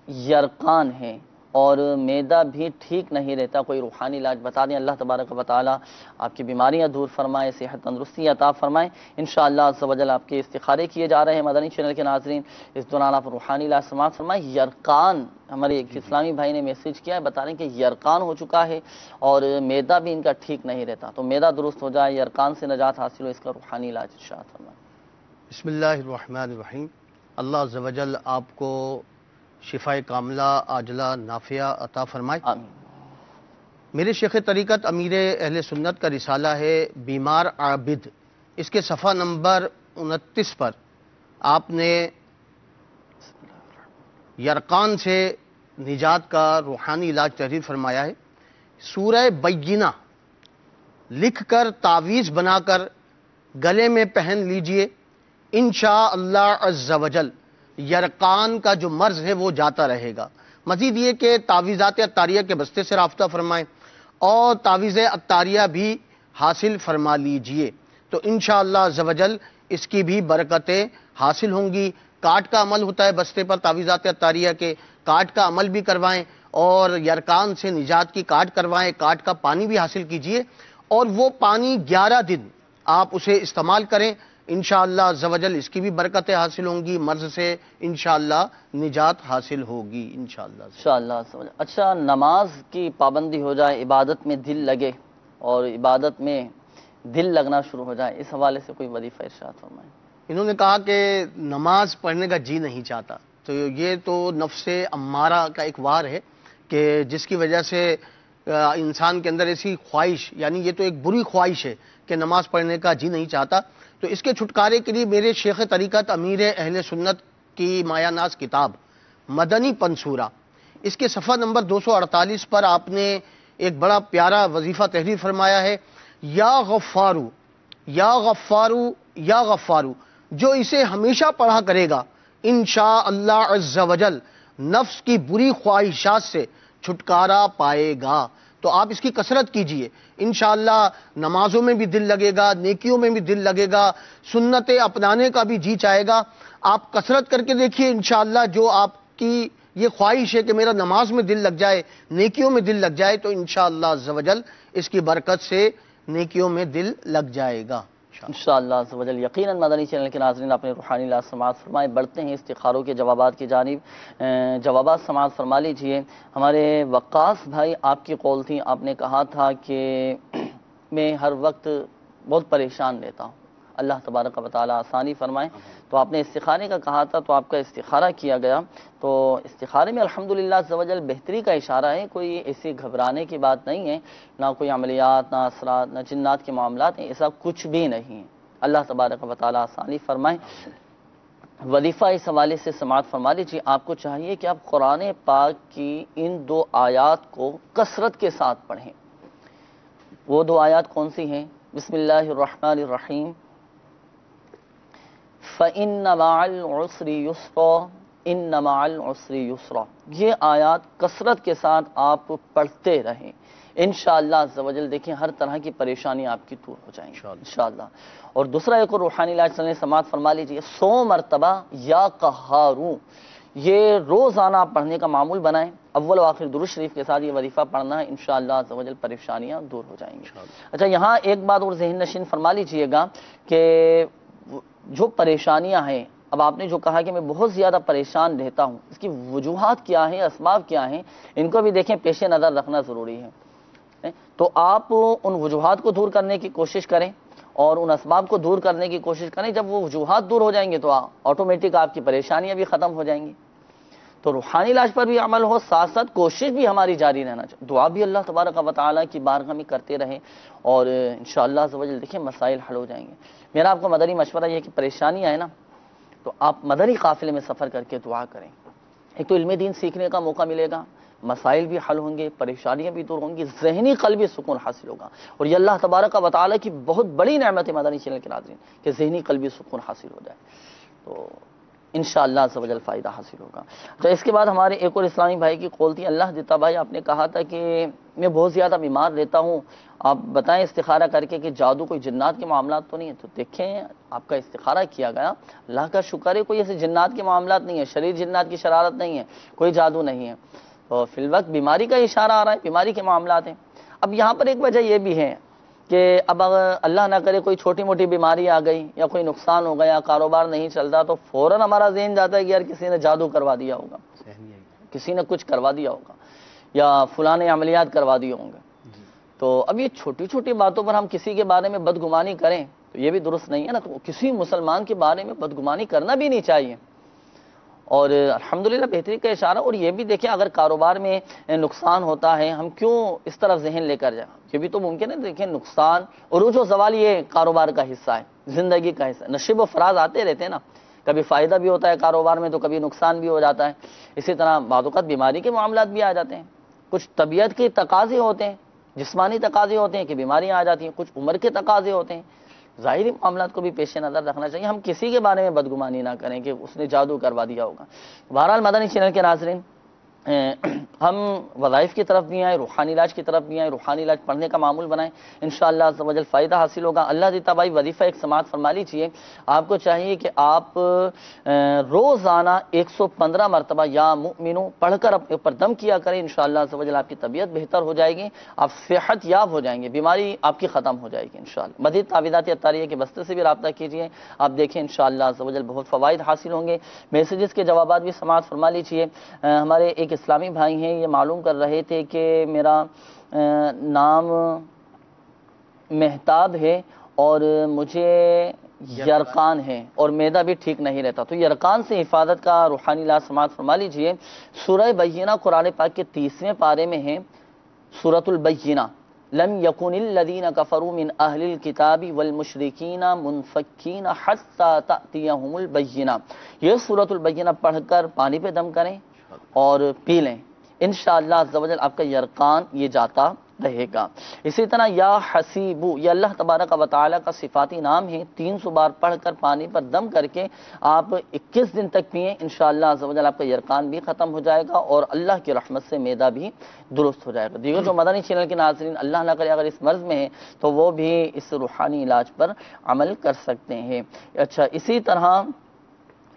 C: یرقان ہے اور معدہ بھی ٹھیک نہیں رہتا، کوئی روحانی علاج بتا دیں۔ اللہ تبارک و تعالی آپ کی بیماریاں دور فرمائے، صحت تندرستی عطا فرمائے۔ انشاءاللہ عز و جل آپ کے استخارے کیے جا رہے ہیں مدنی چینل کے ناظرین، اس دوران آپ روحانی علاج سماعت فرمائیں۔ یرقان ہمارے ایک اسلامی بھائی نے میسیج کیا ہے، بتا رہے ہیں کہ یرقان ہو چکا ہے اور معدہ بھی ان کا ٹھیک نہیں رہتا، تو معدہ درست ہو جائے، یرقان سے نجات حاصل ہو، اس کا روحانی علاج ارشاد فرمائیں۔
F: بسم اللہ الرحمن الرحیم۔ اللہ عز و جل آپ کو شفاء کاملہ عاجلہ نافعہ عطا فرمائے۔
C: آمین۔
F: میرے شیخ طریقت امیر اہل سنت کا رسالہ ہے بیمار عابد، اس کے صفحہ نمبر 29 پر آپ نے یرقان سے نجات کا روحانی علاج تحریر فرمایا ہے۔ سورہ بینہ لکھ کر تعویذ بنا کر گلے میں پہن لیجئے، انشاءاللہ عز و جل یرقان کا جو مرض ہے وہ جاتا رہے گا۔ مزید یہ کہ تعویذات عطاریہ کے بستے سے رابطہ فرمائیں اور تعویذ عطاریہ بھی حاصل فرما لیجئے، تو انشاءاللہ عز و جل اس کی بھی برکتیں حاصل ہوں گی۔ کاٹ کا عمل ہوتا ہے بستے پر تعویذات عطاریہ کے، کاٹ کا عمل بھی کروائیں اور یرقان سے نجات کی کاٹ کروائیں، کاٹ کا پانی بھی حاصل کیجئے، اور وہ پانی 11 دن آپ اسے استعمال کریں، انشاءاللہ عز و جل اس کی بھی برکتیں حاصل ہوں گی، مرض سے انشاءاللہ نجات حاصل ہوگی انشاءاللہ۔
C: اچھا، نماز کی پابندی ہو جائے، عبادت میں دل لگے اور عبادت میں دل لگنا شروع ہو جائے، اس حوالے سے کوئی وظیفہ ارشاد فرمائیں۔
F: انہوں نے کہا کہ نماز پڑھنے کا جی نہیں چاہتا، تو یہ تو نفس امارہ کا ایک وار ہے کہ جس کی وجہ سے انسان کے اندر ایسی خواہش، یعنی یہ تو ایک بری خواہش ہے کہ نماز پڑھنے کا جی نہیں چاہتا، تو اس کے چھٹکارے کے لیے میرے شیخ طریقت امیر اہل سنت کی مایہ ناز کتاب مدنی پنصورہ، اس کے صفحہ نمبر 248 پر آپ نے ایک بڑا پیارا وظیفہ تحریر فرمایا ہے۔ یا غفارو یا غفارو یا غفارو، جو اسے ہمیشہ پڑھا کرے گا انشاءاللہ عز و جل نفس کی بری خواہشات سے چھٹکارا پائے گا، تو آپ اس کی کثرت کیجئے، انشاءاللہ نمازوں میں بھی دل لگے گا، نیکیوں میں بھی دل لگے گا، سنتیں اپنانے کا بھی جی چاہے گا۔ آپ کثرت کر کے دیکھیے، انشاءاللہ جو آپ کی یہ خواہش ہے کہ میرا نماز میں دل لگ جائے، نیکیوں میں دل لگ جائے، تو انشاءاللہ عز و جل اس کی برکت سے نیکیوں میں دل لگ جائے گا
C: انشاءاللہ عز و جل۔ یقیناً مدنی چینل کے ناظرین اپنے روحانی علاج سماعت فرمائے، بڑھتے ہیں استخاروں کے جوابات کی جانب، جوابات سماعت فرما لیجئے۔ ہمارے وقاص بھائی آپ کی قول تھی، آپ نے کہا تھا کہ میں ہر وقت بہت پریشان رہتا ہوں، اللہ تبارک و تعالی آسانی فرمائے، تو آپ نے استخارے کا کہا تھا، تو آپ کا استخارہ کیا گیا، تو استخارے میں الحمدللہ عز و جل بہتری کا اشارہ ہے، کوئی ایسی گھبرانے کی بات نہیں ہے، نہ کوئی عملیات، نہ اثرات، نہ جنات کے معاملات ہیں، ایسا کچھ بھی نہیں ہے، اللہ تبارک و تعالی آسانی فرمائے۔ وظیفہ اس حوالے سے سماعت فرما لیجیے۔ آپ کو چاہیے کہ آپ قرآن پاک کی ان 2 آیات کو کثرت کے ساتھ پڑھیں۔ وہ 2 آیات کون سی ہیں؟ بسم اللہ الرحمن الرحیم، فَإِنَّ مَعَ الْعُسْرِ يُسْرًا ان مع العسر یسرا، یہ آیات کثرت کے ساتھ آپ پڑھتے رہیں، انشاءاللہ عز و جل دیکھیں ہر طرح کی پریشانی آپ کی دور ہو جائیں گی انشاءاللہ۔ اور دوسرا ایک اور روحانی علاج صلی اللہ علیہ وسلم سماعت فرما لیجیے، 100 مرتبہ یا قہاروں، یہ روزانہ آپ پڑھنے کا معمول بنائیں، اول و آخر درود شریف کے ساتھ یہ وظیفہ پڑھنا ہے، انشاءاللہ عز و جل پریشانیاں دور ہو جائیں گی۔ اچھا، یہاں ایک بات اور ذہن نشین فرما لیجیے گا کہ جو پریشانیاں ہیں، اب آپ نے جو کہا کہ میں بہت زیادہ پریشان رہتا ہوں، اس کی وجوہات کیا ہیں، اسباب کیا ہیں، ان کو بھی دیکھیں پیش نظر رکھنا ضروری ہے۔ تو آپ ان وجوہات کو دور کرنے کی کوشش کریں اور ان اسباب کو دور کرنے کی کوشش کریں۔ جب وہ وجوہات دور ہو جائیں گے تو آٹومیٹک آپ کی پریشانیاں بھی ختم ہو جائیں گی۔ تو روحانی علاج پر بھی عمل ہو، ساتھ ساتھ کوشش بھی ہماری جاری رہنا چاہیے، دعا بھی اللہ تبارک و تعالیٰ کی بارگاہ میں کرتے رہیں، اور انشاءاللہ عز و جل دیکھیں مسائل حل ہو جائیں گے۔ میرا آپ کو مدنی مشورہ یہ ہے کہ پریشانی آئے نا تو آپ مدنی قافلے میں سفر کر کے دعا کریں، ایک تو علم دین سیکھنے کا موقع ملے گا، مسائل بھی حل ہوں گے، پریشانیاں بھی دور ہوں گی، ذہنی قلبی سکون حاصل ہوگا، اور یہ اللہ تبارک و تعالیٰ کی بہت بڑی نعمت ہے مدنی چینل کے ناظرین کہ ذہنی قلبی سکون حاصل ہو جائے، تو انشاءاللہ عز و جل فائدہ حاصل ہوگا۔ تو اس کے بعد ہمارے ایک اور اسلامی بھائی کی قول تھی، اللہ دیتا بھائی آپ نے کہا تھا کہ میں بہت زیادہ بیمار رہتا ہوں، آپ بتائیں استخارہ کر کے کہ جادو کوئی جنات کے معاملات تو نہیں ہے؟ تو دیکھیں آپ کا استخارہ کیا گیا، اللہ کا شکر ہے کوئی ایسے جنات کے معاملات نہیں ہے، شریر جنات کی شرارت نہیں ہے، کوئی جادو نہیں ہے، تو فی الوقت بیماری کا اشارہ آ رہا ہے، بیماری کے معاملات ہیں۔ اب یہاں پر ایک وجہ یہ بھی ہے کہ اب اگر اللہ نہ کرے کوئی چھوٹی موٹی بیماری آ گئی یا کوئی نقصان ہو گیا، کاروبار نہیں چلتا، تو فوراً ہمارا ذہن جاتا ہے کہ یار کسی نے جادو کروا دیا ہوگا، کسی نے کچھ کروا دیا ہوگا، یا فلاں نے عملیات کروا دیے ہوں گے۔ تو اب یہ چھوٹی چھوٹی باتوں پر ہم کسی کے بارے میں بدگمانی کریں تو یہ بھی درست نہیں ہے نا، تو کسی مسلمان کے بارے میں بدگمانی کرنا بھی نہیں چاہیے، اور الحمدللہ بہتری کا اشارہ۔ اور یہ بھی دیکھیں اگر کاروبار میں نقصان ہوتا ہے ہم کیوں اس طرف ذہن لے کر جائیں، یہ بھی تو ممکن ہے، دیکھیں نقصان عروج و زوال یہ کاروبار کا حصہ ہے، زندگی کا حصہ ہے، نشیب و فراز آتے رہتے ہیں نا، کبھی فائدہ بھی ہوتا ہے کاروبار میں تو کبھی نقصان بھی ہو جاتا ہے، اسی طرح بعض اوقات بیماری کے معاملات بھی آ جاتے ہیں، کچھ طبیعت کے تقاضے ہوتے ہیں، جسمانی تقاضے ہوتے ہیں کہ بیماریاں آ جاتی ہیں، کچھ عمر کے تقاضے ہوتے ہیں، ظاہری معاملات کو بھی پیش نظر رکھنا چاہیے، ہم کسی کے بارے میں بدگمانی نہ کریں کہ اس نے جادو کروا دیا ہوگا۔ بہرحال مدنی چینل کے ناظرین، ہم وظائف کی طرف بھی آئیں، روحانی علاج کی طرف بھی آئیں، روحانی علاج پڑھنے کا معمول بنائیں، انشاءاللہ عز و جل فائدہ حاصل ہوگا۔ اللہ دیتا بھائی وظیفہ ایک سماعت فرما لیجیے، آپ کو چاہیے کہ آپ روزانہ 115 مرتبہ یا مؤمنوں پڑھ کر اپنے اوپر دم کیا کریں، انشاءاللہ عز و جل آپ کی طبیعت بہتر ہو جائے گی، آپ صحت یاب ہو جائیں گے، بیماری آپ کی ختم ہو جائے گی انشاءاللہ۔ مزید تعویذات عطاریہ کے بستے سے بھی رابطہ کیجیے، آپ دیکھیں انشاءاللہ عز و جل بہت فوائد حاصل ہوں گے۔ میسیجز کے جوابات بھی سماعت فرما لیجیے۔ ہمارے ایک اسلامی بھائی ہیں، یہ معلوم کر رہے تھے کہ میرا نام مہتاب ہے اور مجھے یرقان ہے اور معدہ بھی ٹھیک نہیں رہتا، تو یرقان سے حفاظت کا روحانی علاج سماعت فرما لیجیے۔ سورہ بینہ قرآن پاک کے 30ویں پارے میں ہے، سورۃ البینہ، لم یکن الذین کفروا من اہل الکتاب والمشرکین منفکین حتی تأتیہم البینہ۔ یہ سورۃ البینہ پڑھ کر پانی پہ دم کریں اور پی لیں، انشاءاللہ عز و جل آپ کا یرقان یہ جاتا رہے گا۔ اسی طرح یا حسیبو، یہ اللہ تبارک و تعالیٰ کا صفاتی نام ہے، 300 بار پڑھ کر پانی پر دم کر کے آپ 21 دن تک پئیں، انشاءاللہ عز و جل آپ کا یرقان بھی ختم ہو جائے گا اور اللہ کی رحمت سے معدہ بھی درست ہو جائے گا۔ دیگر جو مدنی چینل کے ناظرین اللہ نہ کرے اگر اس مرض میں ہے تو وہ بھی اس روحانی علاج پر عمل کر سکتے ہیں۔ اچھا، اسی طرح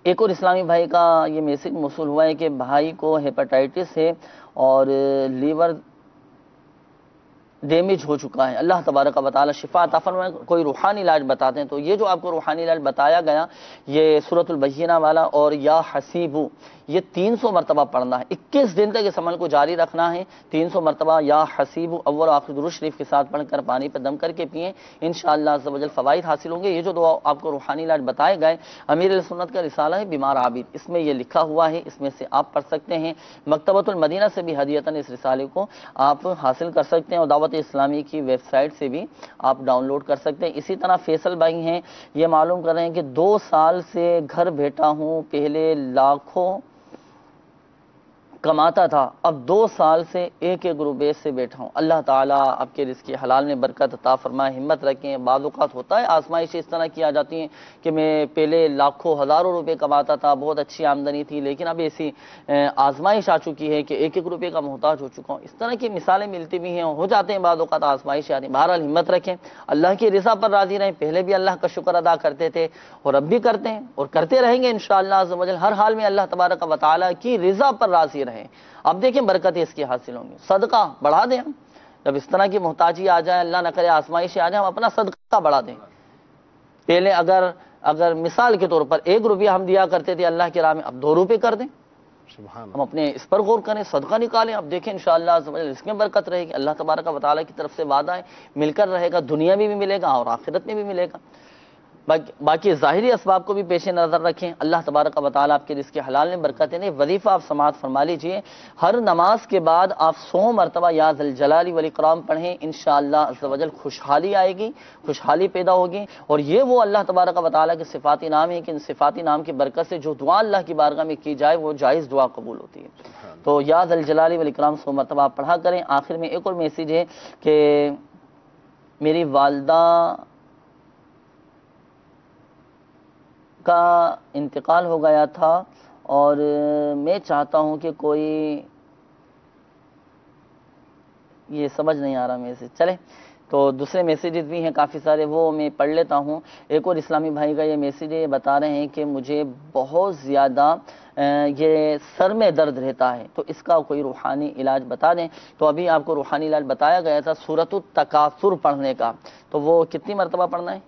C: ایک اور اسلامی بھائی کا یہ میسج موصول ہوا ہے کہ بھائی کو ہیپاٹائٹس ہے اور لیور ڈیمیج ہو چکا ہے، اللہ تبارک و تعالی شفا عطا فرمائے، کوئی روحانی علاج بتاتے ہیں۔ تو یہ جو آپ کو روحانی علاج بتایا گیا، یہ سورۃ البینہ والا اور یا حسیبو، یہ 300 مرتبہ پڑھنا ہے، 21 دن تک اس عمل کو جاری رکھنا ہے، 300 مرتبہ یا حسیبو اول و آخر درود شریف کے ساتھ پڑھ کر پانی پہ دم کر کے پئیں، انشاءاللہ عز و جل فوائد حاصل ہوں گے۔ یہ جو دعا آپ کو روحانی علاج بتائے گئے، امیر السنت کا رسالہ ہے بیمار عابد، اس میں یہ لکھا ہوا ہے، اس میں سے آپ پڑھ سکتے ہیں۔ مکتبۃ المدینہ سے بھی ہدیتاً اس رسالے کو آپ حاصل کر سکتے ہیں اور دعوت اسلامی کی ویب سائٹ سے بھی آپ ڈاؤن لوڈ کر سکتے ہیں۔ اسی طرح فیصل بھائی ہیں، یہ معلوم کر رہے ہیں کہ 2 سال سے گھر بیٹھا ہوں، پہلے لاکھوں کماتا تھا، اب 2 سال سے ایک روپے سے بیٹھا ہوں۔ اللہ تعالیٰ آپ کے رزق حلال میں برکت عطا فرمائے، ہمت رکھیں۔ بعض اوقات ہوتا ہے آزمائشیں اس طرح کی آ جاتی ہیں کہ میں پہلے لاکھوں ہزاروں روپے کماتا تھا، بہت اچھی آمدنی تھی، لیکن اب ایسی آزمائش آ چکی ہے کہ ایک روپے کا محتاج ہو چکا ہوں۔ اس طرح کی مثالیں ملتی بھی ہیں، ہو جاتے ہیں بعض اوقات آزمائش آتی ہیں۔ بہرحال ہمت رکھیں، اللہ کی رضا پر راضی رہیں۔ پہلے بھی اللہ کا شکر ادا کرتے تھے اور اب بھی کرتے ہیں اور کرتے رہیں گے انشاءاللہ عز و جل۔ ہر حال میں اللہ تبارک و تعالیٰ کی رضا پر راضی رہیں، اب دیکھیں برکتیں اس کی حاصل ہوں گی۔ صدقہ بڑھا دیں، ہم جب اس طرح کی محتاجی آ جائے، اللہ نہ کرے آزمائشیں آ جائیں، ہم اپنا صدقہ بڑھا دیں۔ پہلے اگر مثال کے طور پر 1 روپیہ ہم دیا کرتے تھے اللہ کی راہ میں، اب 2 روپے کر دیں۔ ہم اپنے اس پر غور کریں، صدقہ نکالیں، اب دیکھیں انشاءاللہ عز و جل اس میں برکت رہے گی۔ اللہ تبارک و تعالیٰ کی طرف سے وعدہ ہے، مل کر رہے گا، دنیا میں بھی ملے گا اور آخرت میں بھی ملے گا۔ باقی ظاہری اسباب کو بھی پیش نظر رکھیں، اللہ تبارک و تعالیٰ آپ کے رزق حلال میں برکتیں دیں۔ وظیفہ آپ سماعت فرما لیجئے، ہر نماز کے بعد آپ 100 مرتبہ یا ذا الجلال والاکرام پڑھیں، انشاءاللہ عز و جل خوشحالی آئے گی، خوشحالی پیدا ہوگی۔ اور یہ وہ اللہ تبارک و تعالیٰ کے صفاتی نام ہیں کہ ان صفاتی نام کی برکت سے جو دعا اللہ کی بارگاہ میں کی جائے وہ جائز دعا قبول ہوتی ہے۔ تو یا ذا الجلال والاکرام 100 مرتبہ آپ پڑھا کریں۔ آخر میں ایک اور میسیج ہے کہ میری والدہ کا انتقال ہو گیا تھا اور میں چاہتا ہوں کہ کوئی، یہ سمجھ نہیں آ رہا میسیج، چلے تو دوسرے میسیجز بھی ہیں کافی سارے، وہ میں پڑھ لیتا ہوں۔ ایک اور اسلامی بھائی کا یہ میسیج ہے، یہ بتا رہے ہیں کہ مجھے بہت زیادہ یہ سر میں درد رہتا ہے، تو اس کا کوئی روحانی علاج بتا دیں۔ تو ابھی آپ کو روحانی علاج بتایا گیا تھا سورۃ التکاثر پڑھنے کا، تو وہ کتنی مرتبہ پڑھنا ہے؟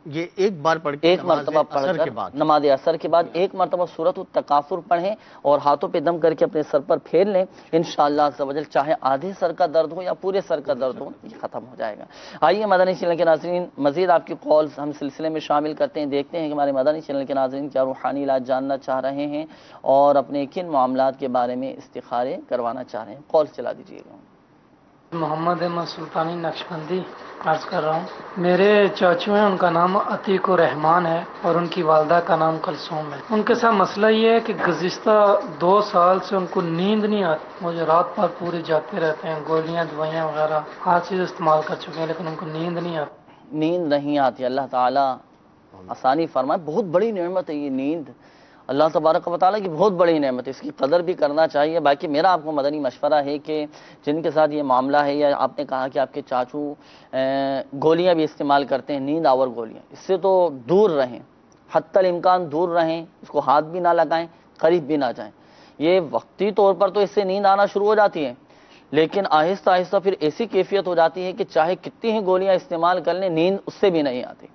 F: یہ ایک بار پڑھ کے،
C: ایک مرتبہ پڑھ کر نماز عصر کے بعد ایک مرتبہ سورۃ التکاثر پڑھیں اور ہاتھوں پہ دم کر کے اپنے سر پر پھیر لیں، انشاءاللہ عز و جل چاہے آدھے سر کا درد ہو یا پورے سر کا درد ہو یہ ختم ہو جائے گا۔ آئیے مدنی چینل کے ناظرین، مزید آپ کی کالز ہم سلسلے میں شامل کرتے ہیں، دیکھتے ہیں کہ ہمارے مدنی چینل کے ناظرین کیا روحانی علاج جاننا چاہ رہے ہیں اور اپنے کن معاملات کے بارے میں استخارے کروانا چاہ رہے ہیں۔ کال چلا دیجیے گا۔
K: محمد احمد سلطانی نقشبندی عرض کر رہا ہوں، میرے چاچو ہیں، ان کا نام عتیق الرحمان ہے اور ان کی والدہ کا نام کلثوم ہے۔ ان کے ساتھ مسئلہ یہ ہے کہ گزشتہ 2 سال سے ان کو نیند نہیں آتی، مجھے رات بھر پورے جاتے رہتے ہیں، گولیاں دوائیاں وغیرہ ہر چیز استعمال کر چکے ہیں لیکن ان کو نیند نہیں آتی۔
C: نیند نہیں آتی، اللہ تعالیٰ آسانی فرمائے، بہت بڑی نعمت ہے یہ نیند، اللہ تبارک و تعالیٰ کی بہت بڑی نعمت ہے، اس کی قدر بھی کرنا چاہیے۔ باقی میرا آپ کو مدنی مشورہ ہے کہ جن کے ساتھ یہ معاملہ ہے، یا آپ نے کہا کہ آپ کے چاچو گولیاں بھی استعمال کرتے ہیں، نیند آور گولیاں، اس سے تو دور رہیں، حتی الامکان دور رہیں، اس کو ہاتھ بھی نہ لگائیں، قریب بھی نہ جائیں۔ یہ وقتی طور پر تو اس سے نیند آنا شروع ہو جاتی ہے، لیکن آہستہ آہستہ پھر ایسی کیفیت ہو جاتی ہے کہ چاہے کتنی ہی گولیاں استعمال کر لیں، نیند اس سے بھی نہیں آتی۔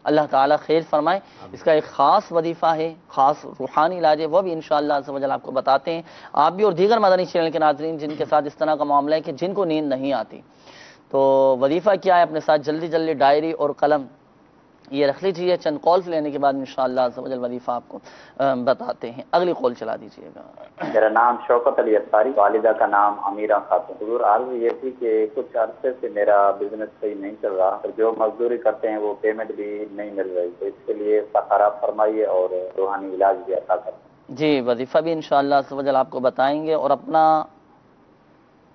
C: اللہ تعالیٰ خیر فرمائے۔ اس کا ایک خاص وظیفہ ہے، خاص روحانی علاج ہے، وہ بھی انشاءاللہ عز و جل آپ کو بتاتے ہیں۔ آپ بھی اور دیگر مدنی چینل کے ناظرین جن کے ساتھ اس طرح کا معاملہ ہے کہ جن کو نیند نہیں آتی، تو وظیفہ کیا ہے، اپنے ساتھ جلدی جلدی ڈائری اور قلم یہ رکھ لیجیے، چند کالز لینے کے بعد انشاءاللہ عز و جل وظیفہ آپ کو بتاتے ہیں۔ اگلی کال چلا دیجیے گا۔
L: میرا نام شوکت علی اطاری، والدہ کا نام امیرہ خاتون۔ حضور عرض یہ تھی کہ کچھ عرصے سے میرا بزنس صحیح نہیں چل رہا، جو مزدوری کرتے ہیں وہ پیمنٹ بھی نہیں مل رہی، تو اس کے لیے استخارہ فرمائیے اور روحانی علاج بھی عطا کریں۔
C: جی، وظیفہ بھی انشاءاللہ عز و جل آپ کو بتائیں گے اور اپنا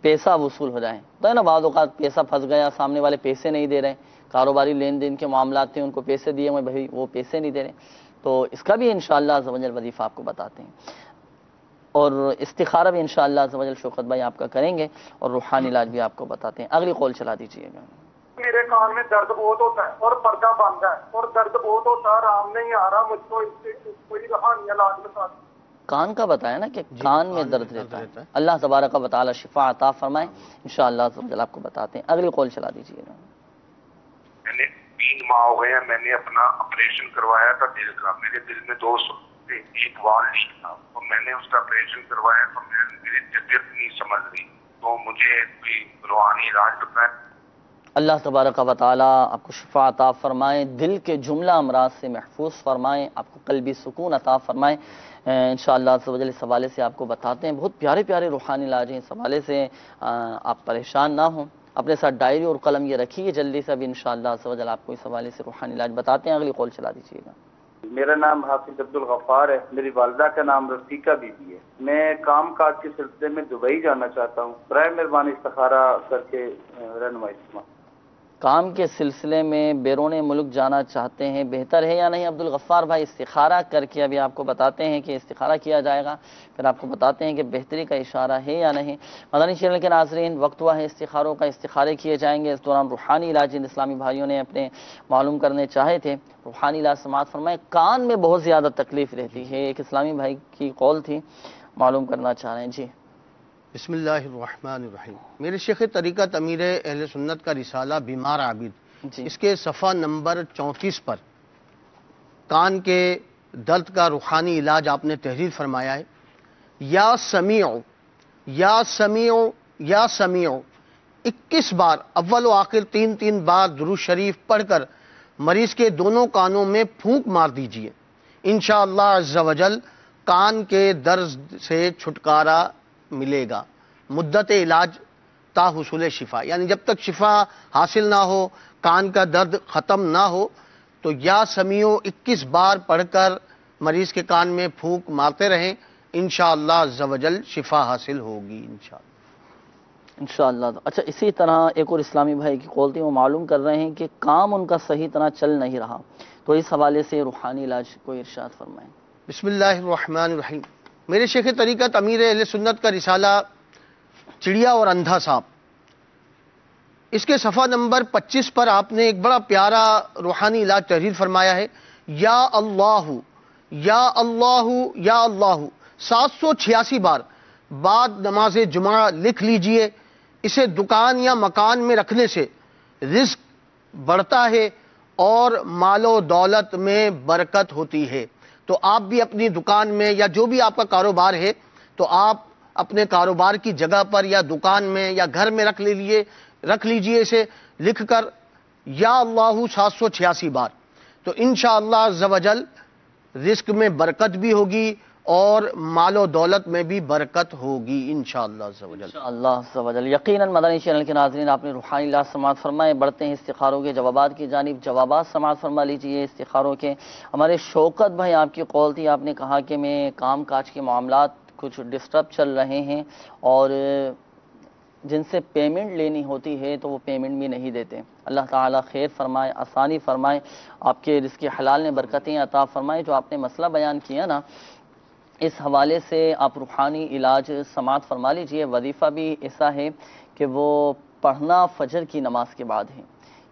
C: پیسہ وصول ہو جائیں۔ تو ہے نا، بعض اوقات پیسہ پھنس گیا، سامنے والے پیسے نہیں دے رہے، کاروباری لین دین کے معاملات تھے، ان کو پیسے دیے ہوئے، بھائی وہ پیسے نہیں دے رہے، تو اس کا بھی انشاءاللہ عز و جل وظیفہ آپ کو بتاتے ہیں، اور استخارہ بھی انشاءاللہ عز و جل شوکت بھائی آپ کا کریں گے اور روحانی علاج بھی آپ کو بتاتے ہیں۔ اگلی کال چلا دیجیے گا۔
M: میرے کان میں درد بہت ہوتا ہے اور پردہ بند ہے اور درد بہت ہوتا ہے، آرام نہیں آ رہا، مجھ کو اس سے کوئی روحانی علاج بتا دیں۔
C: کان کا بتایا نا کہ کان میں درد رہتا ہے، اللہ تبارک و تعالی شفا عطا فرمائے، انشاءاللہ عز و جل آپ کو بتاتے ہیں۔ اگلی کال چلا دیجیے گا۔
M: میں نے 3 ماہ ہو گئے ہیں، میں نے اپنا آپریشن کروایا تھا دل کا، میرے دل میں 2 ایک وال نہیں تھا، تو میں نے اس کا آپریشن کروایا تو میری طبیعت نہیں سمجھ رہی، تو مجھے کوئی روحانی علاج بتائیں۔
C: اللہ تبارک و تعالیٰ آپ کو شفا عطا فرمائیں، دل کے جملہ امراض سے محفوظ فرمائیں، آپ کو قلبی سکون عطا فرمائیں، انشاءاللہ عز و جل اس حوالے سے آپ کو بتاتے ہیں۔ بہت پیارے پیارے روحانی علاج ہیں، اس حوالے سے آپ پریشان نہ ہوں، اپنے ساتھ ڈائری اور قلم یہ رکھیے، جلدی سے ابھی انشاءاللہ عز و جل آپ کو اس حوالے سے روحانی علاج بتاتے ہیں۔ اگلی کال چلا دیجیے گا۔
N: میرا نام حافظ عبدالغفار ہے، میری والدہ کا نام رفیقہ بی بی ہے۔ میں کام کاج کے سلسلے میں دبئی جانا چاہتا ہوں، برائے مہربانی استخارہ کر کے رہنمائی فرمائیں۔
C: کام کے سلسلے میں بیرون ملک جانا چاہتے ہیں، بہتر ہے یا نہیں؟ عبدالغفار بھائی استخارہ کر کے ابھی آپ کو بتاتے ہیں کہ استخارہ کیا جائے گا، پھر آپ کو بتاتے ہیں کہ بہتری کا اشارہ ہے یا نہیں۔ مدنی چینل کے ناظرین، وقت ہوا ہے استخاروں کا، استخارے کیے جائیں گے۔ اس دوران روحانی علاج جن اسلامی بھائیوں نے اپنے معلوم کرنے چاہے تھے، روحانی علاج سماعت فرمائے۔ کان میں بہت زیادہ تکلیف رہتی ہے، ایک اسلامی بھائی کی قول تھی، معلوم کرنا چاہ رہے ہیں۔ جی
F: بسم اللہ الرحمن الرحیم۔ میرے شیخ طریقت امیر اہل سنت کا رسالہ بیمار عابد، اس کے صفحہ نمبر 34 پر کان کے درد کا روحانی علاج آپ نے تحریر فرمایا ہے۔ یا سمیع یا سمیع یا سمیع 21 بار اول و آخر 3 بار درود شریف پڑھ کر مریض کے دونوں کانوں میں پھونک مار دیجئے، انشاءاللہ عز و جل کان کے درد سے چھٹکارا ملے گا۔ مدت علاج تا حصول شفا، یعنی جب تک شفا حاصل نہ ہو، کان کا درد ختم نہ ہو، تو یا سمیع 21 بار پڑھ کر مریض کے کان میں پھونک مارتے رہیں، انشاءاللہ عز و جل شفا حاصل ہوگی
C: انشاءاللہ۔ اچھا، اسی طرح ایک اور اسلامی بھائی کی قول تھی، وہ معلوم کر رہے ہیں کہ کام ان کا صحیح طرح چل نہیں رہا، تو اس حوالے سے روحانی علاج کو ارشاد فرمائیں۔
F: بسم اللہ الرحمن الرحیم۔ میرے شیخ طریقت امیر اہل سنت کا رسالہ چڑیا اور اندھا صاحب، اس کے صفحہ نمبر 25 پر آپ نے ایک بڑا پیارا روحانی علاج تحریر فرمایا ہے۔ یا اللہ یا اللہ یا اللہ 786 بار بعد نماز جمعہ لکھ لیجئے۔ اسے دکان یا مکان میں رکھنے سے رزق بڑھتا ہے اور مال و دولت میں برکت ہوتی ہے۔ تو آپ بھی اپنی دکان میں یا جو بھی آپ کا کاروبار ہے، تو آپ اپنے کاروبار کی جگہ پر یا دکان میں یا گھر میں رکھ لیجئے اسے لکھ کر یا اللہ 786 بار، تو انشاءاللہ عز و جل رزق میں برکت بھی ہوگی اور مال و دولت میں بھی برکت ہوگی انشاءاللہ عز و جل۔
C: انشاءاللہ عز و جل۔ یقیناً مدنی چینل کے ناظرین، آپ نے روحانی علاج سماعت فرمائے۔ بڑھتے ہیں استخاروں کے جوابات کی جانب، جوابات سماعت فرما لیجئے استخاروں کے۔ ہمارے شوکت بھائی، آپ کی قول تھی، آپ نے کہا کہ میں کام کاج کے معاملات کچھ ڈسٹرب چل رہے ہیں اور جن سے پیمنٹ لینی ہوتی ہے تو وہ پیمنٹ بھی نہیں دیتے۔ اللہ تعالیٰ خیر فرمائے، آسانی فرمائے، آپ کے رزق حلال میں برکتیں عطا فرمائے۔ جو آپ نے مسئلہ بیان کیا نا، اس حوالے سے آپ روحانی علاج سماعت فرما لیجئے۔ وظیفہ بھی ایسا ہے کہ وہ پڑھنا فجر کی نماز کے بعد ہے۔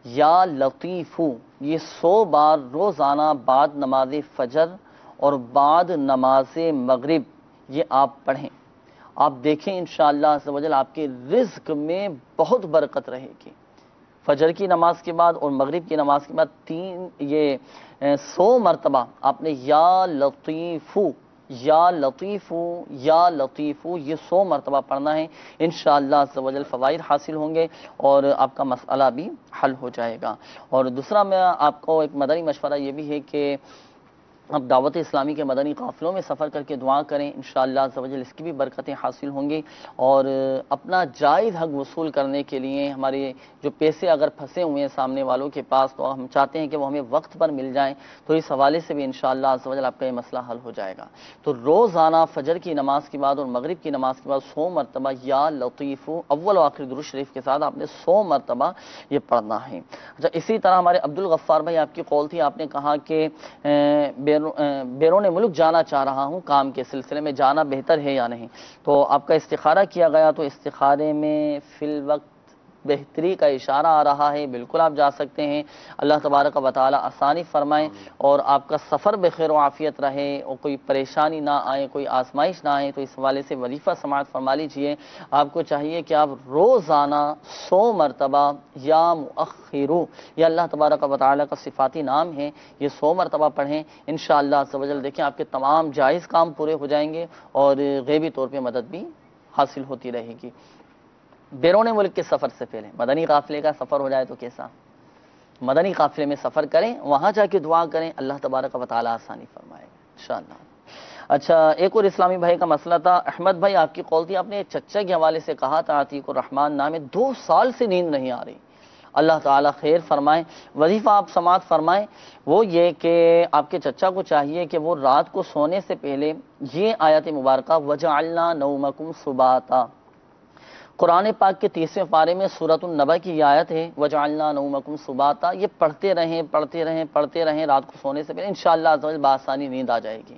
C: یا لطیفو، یہ 100 بار روزانہ بعد نماز فجر اور بعد نماز مغرب یہ آپ پڑھیں۔ آپ دیکھیں انشاءاللہ عز و جل آپ کے رزق میں بہت برکت رہے گی۔ فجر کی نماز کے بعد اور مغرب کی نماز کے بعد 100 مرتبہ آپ نے یا لطیفو یا لطیفو یا لطیفو یہ 100 مرتبہ پڑھنا ہے۔ انشاءاللہ عز و جل فوائد حاصل ہوں گے اور آپ کا مسئلہ بھی حل ہو جائے گا۔ اور دوسرا میں آپ کو ایک مدنی مشورہ یہ بھی ہے کہ اب دعوت اسلامی کے مدنی قافلوں میں سفر کر کے دعا کریں، انشاءاللہ عز و جل اس کی بھی برکتیں حاصل ہوں گی۔ اور اپنا جائز حق وصول کرنے کے لیے ہمارے جو پیسے اگر پھنسے ہوئے ہیں سامنے والوں کے پاس، تو ہم چاہتے ہیں کہ وہ ہمیں وقت پر مل جائیں، تو اس حوالے سے بھی انشاءاللہ عز و جل آپ کا یہ مسئلہ حل ہو جائے گا۔ تو روزانہ فجر کی نماز کے بعد اور مغرب کی نماز کے بعد 100 مرتبہ یا لطیف اول و آخر درود شریف کے ساتھ آپ نے 100 مرتبہ یہ پڑھنا ہے۔ اچھا، اسی طرح ہمارے عبدالغفار بھائی، آپ کی قول تھی، آپ نے کہا کہ بیرون ملک جانا چاہ رہا ہوں، کام کے سلسلے میں جانا بہتر ہے یا نہیں؟ تو آپ کا استخارہ کیا گیا، تو استخارے میں فی الوقت بہتری کا اشارہ آ رہا ہے، بالکل آپ جا سکتے ہیں۔ اللہ تبارک و تعالی آسانی فرمائے اور آپ کا سفر بخیر و عافیت رہے اور کوئی پریشانی نہ آئے، کوئی آزمائش نہ آئے۔ تو اس حوالے سے وظیفہ سماعت فرما لیجئے۔ آپ کو چاہیے کہ آپ روزانہ 100 مرتبہ یا مؤخرو، یہ اللہ تبارک و تعالی کا صفاتی نام ہے، یہ 100 مرتبہ پڑھیں انشاءاللہ عز و جل۔ دیکھیں آپ کے تمام جائز کام پورے ہو جائیں گے اور غیبی طور پہ مدد بھی حاصل ہوتی رہے گی۔ بیرون ملک کے سفر سے پہلے مدنی قافلے کا سفر ہو جائے تو کیسا؟ مدنی قافلے میں سفر کریں، وہاں جا کے دعا کریں، اللہ تبارک و تعالی آسانی فرمائے گا انشاءاللہ۔ اچھا، ایک اور اسلامی بھائی کا مسئلہ تھا، احمد بھائی آپ کی قول تھی، آپ نے چچا کے حوالے سے کہا تھا عتیق الرحمان نام ہے، 2 سال سے نیند نہیں آ رہی، اللہ تعالیٰ خیر فرمائے۔ وظیفہ آپ سماعت فرمائیں وہ یہ کہ آپ کے چچا کو چاہیے کہ وہ رات کو سونے سے پہلے یہ آیت مبارکہ وَجَعَلْنَا نَوْمَكُمْ سُبَاتًا، قرآن پاک کے 30ویں پارے میں سورۃ النبأ کی یہ آیت ہے وَجَعَلْنَا نَوْمَكُمْ سُبَاتًا، یہ پڑھتے رہیں رات کو سونے سے پہلے، انشاءاللہ عز و جل بآسانی نیند آ جائے گی۔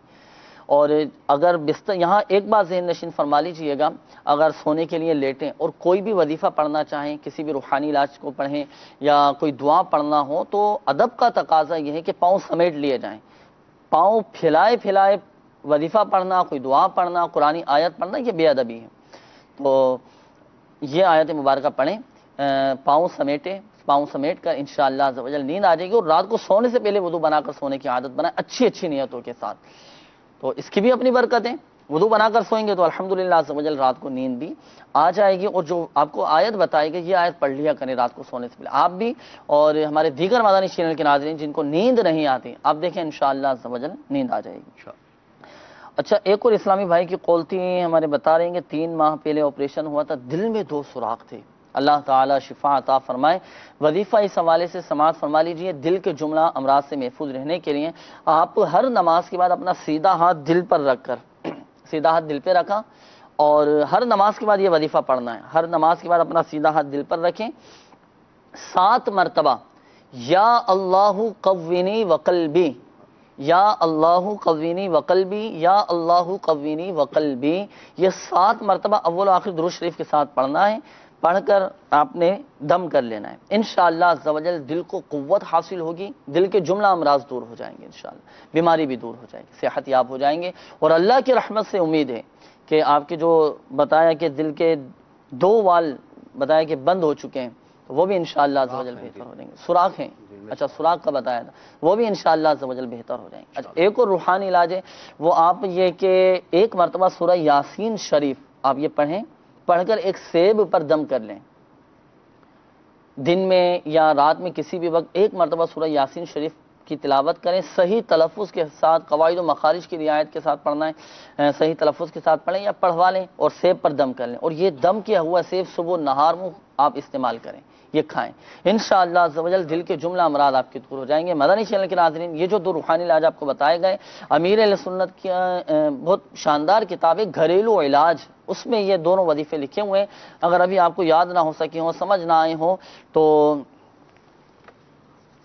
C: اور اگر بستر، یہاں ایک بات ذہن نشین فرما لیجئے گا، اگر سونے کے لیے لیٹیں اور کوئی بھی وظیفہ پڑھنا چاہیں، کسی بھی روحانی علاج کو پڑھیں یا کوئی دعا پڑھنا ہو، تو ادب کا تقاضا یہ ہے کہ پاؤں سمیٹ لیے جائیں۔ پاؤں پھیلائے وظیفہ پڑھنا، کوئی دعا پڑھنا، قرآنی آیت پڑھنا، یہ بے ادبی ہے۔ تو یہ آیت مبارکہ پڑھیں، پاؤں سمیٹ کر انشاءاللہ عز و جل نیند آ جائے گی۔ اور رات کو سونے سے پہلے وضو بنا کر سونے کی عادت بنائیں، اچھی نیتوں کے ساتھ، تو اس کی بھی اپنی برکت ہے۔ وضو بنا کر سوئیں گے تو الحمدللہ عز و جل رات کو نیند بھی آ جائے گی۔ اور جو آپ کو آیت بتائی گئی، یہ آیت پڑھ لیا کریں رات کو سونے سے پہلے، آپ بھی اور ہمارے دیگر مدنی چینل کے ناظرین جن کو نیند نہیں آتی، آپ دیکھیں انشاءاللہ عز و جل نیند آ جائے گی۔ اچھا، ایک اور اسلامی بھائی کی قول تھی، ہمارے بتا رہے ہیں کہ 3 ماہ پہلے آپریشن ہوا تھا، دل میں 2 سوراخ تھے، اللہ تعالیٰ شفا عطا فرمائے۔ وظیفہ اس حوالے سے سماعت فرما لیجئے، دل کے جملہ امراض سے محفوظ رہنے کے لیے آپ ہر نماز کے بعد اپنا سیدھا ہاتھ دل پر رکھ کر، سیدھا ہاتھ دل پہ رکھا، اور ہر نماز کے بعد یہ وظیفہ پڑھنا ہے۔ ہر نماز کے بعد اپنا سیدھا ہاتھ دل پر رکھیں، 7 مرتبہ یا اللہ قوینی وقلبی، یا اللہ قوینی وقلبی، یا اللہ قوینی وقلبی، یہ 7 مرتبہ اول و آخر درود شریف کے ساتھ پڑھنا ہے۔ پڑھ کر آپ نے دم کر لینا ہے، انشاءاللہ عز و جل دل کو قوت حاصل ہوگی، دل کے جملہ امراض دور ہو جائیں گے، انشاءاللہ بیماری بھی دور ہو جائے گی، صحت یاب ہو جائیں گے۔ اور اللہ کی رحمت سے امید ہے کہ آپ کے جو بتایا کہ دل کے 2 وال بتایا کہ بند ہو چکے ہیں، وہ بھی انشاءاللہ عز و جل بہتر ہو جائیں گے۔ سوراخ ہیں، اچھا سوراخ کا بتایا تھا، وہ بھی انشاءاللہ عز و جل بہتر ہو جائیں گے۔ اچھا، ایک اور روحانی علاج ہے، وہ آپ یہ کہ 1 مرتبہ سورہ یاسین شریف آپ یہ پڑھیں، پڑھ کر ایک سیب پر دم کر لیں، دن میں یا رات میں کسی بھی وقت 1 مرتبہ سورہ یاسین شریف کی تلاوت کریں، صحیح تلفظ کے ساتھ، قواعد و مخارج کی رعایت کے ساتھ پڑھنا ہے، صحیح تلفظ کے ساتھ پڑھیں یا پڑھوا لیں اور سیب پر دم کر لیں، اور یہ دم کیا ہوا سیب صبح نہار میں آپ استعمال کریں، یہ کھائیں، انشاءاللہ عز و جل دل کے جملہ امراض آپ کے دور ہو جائیں گے۔ مدنی چینل کے ناظرین، یہ جو 2 روحانی علاج آپ کو بتائے گئے، امیر اہل سنت کی بہت شاندار کتاب ہے گھریلو علاج، اس میں یہ دونوں وظیفے لکھے ہوئے ہیں، اگر ابھی آپ کو یاد نہ ہو سکے ہوں، سمجھ نہ آئے ہوں، تو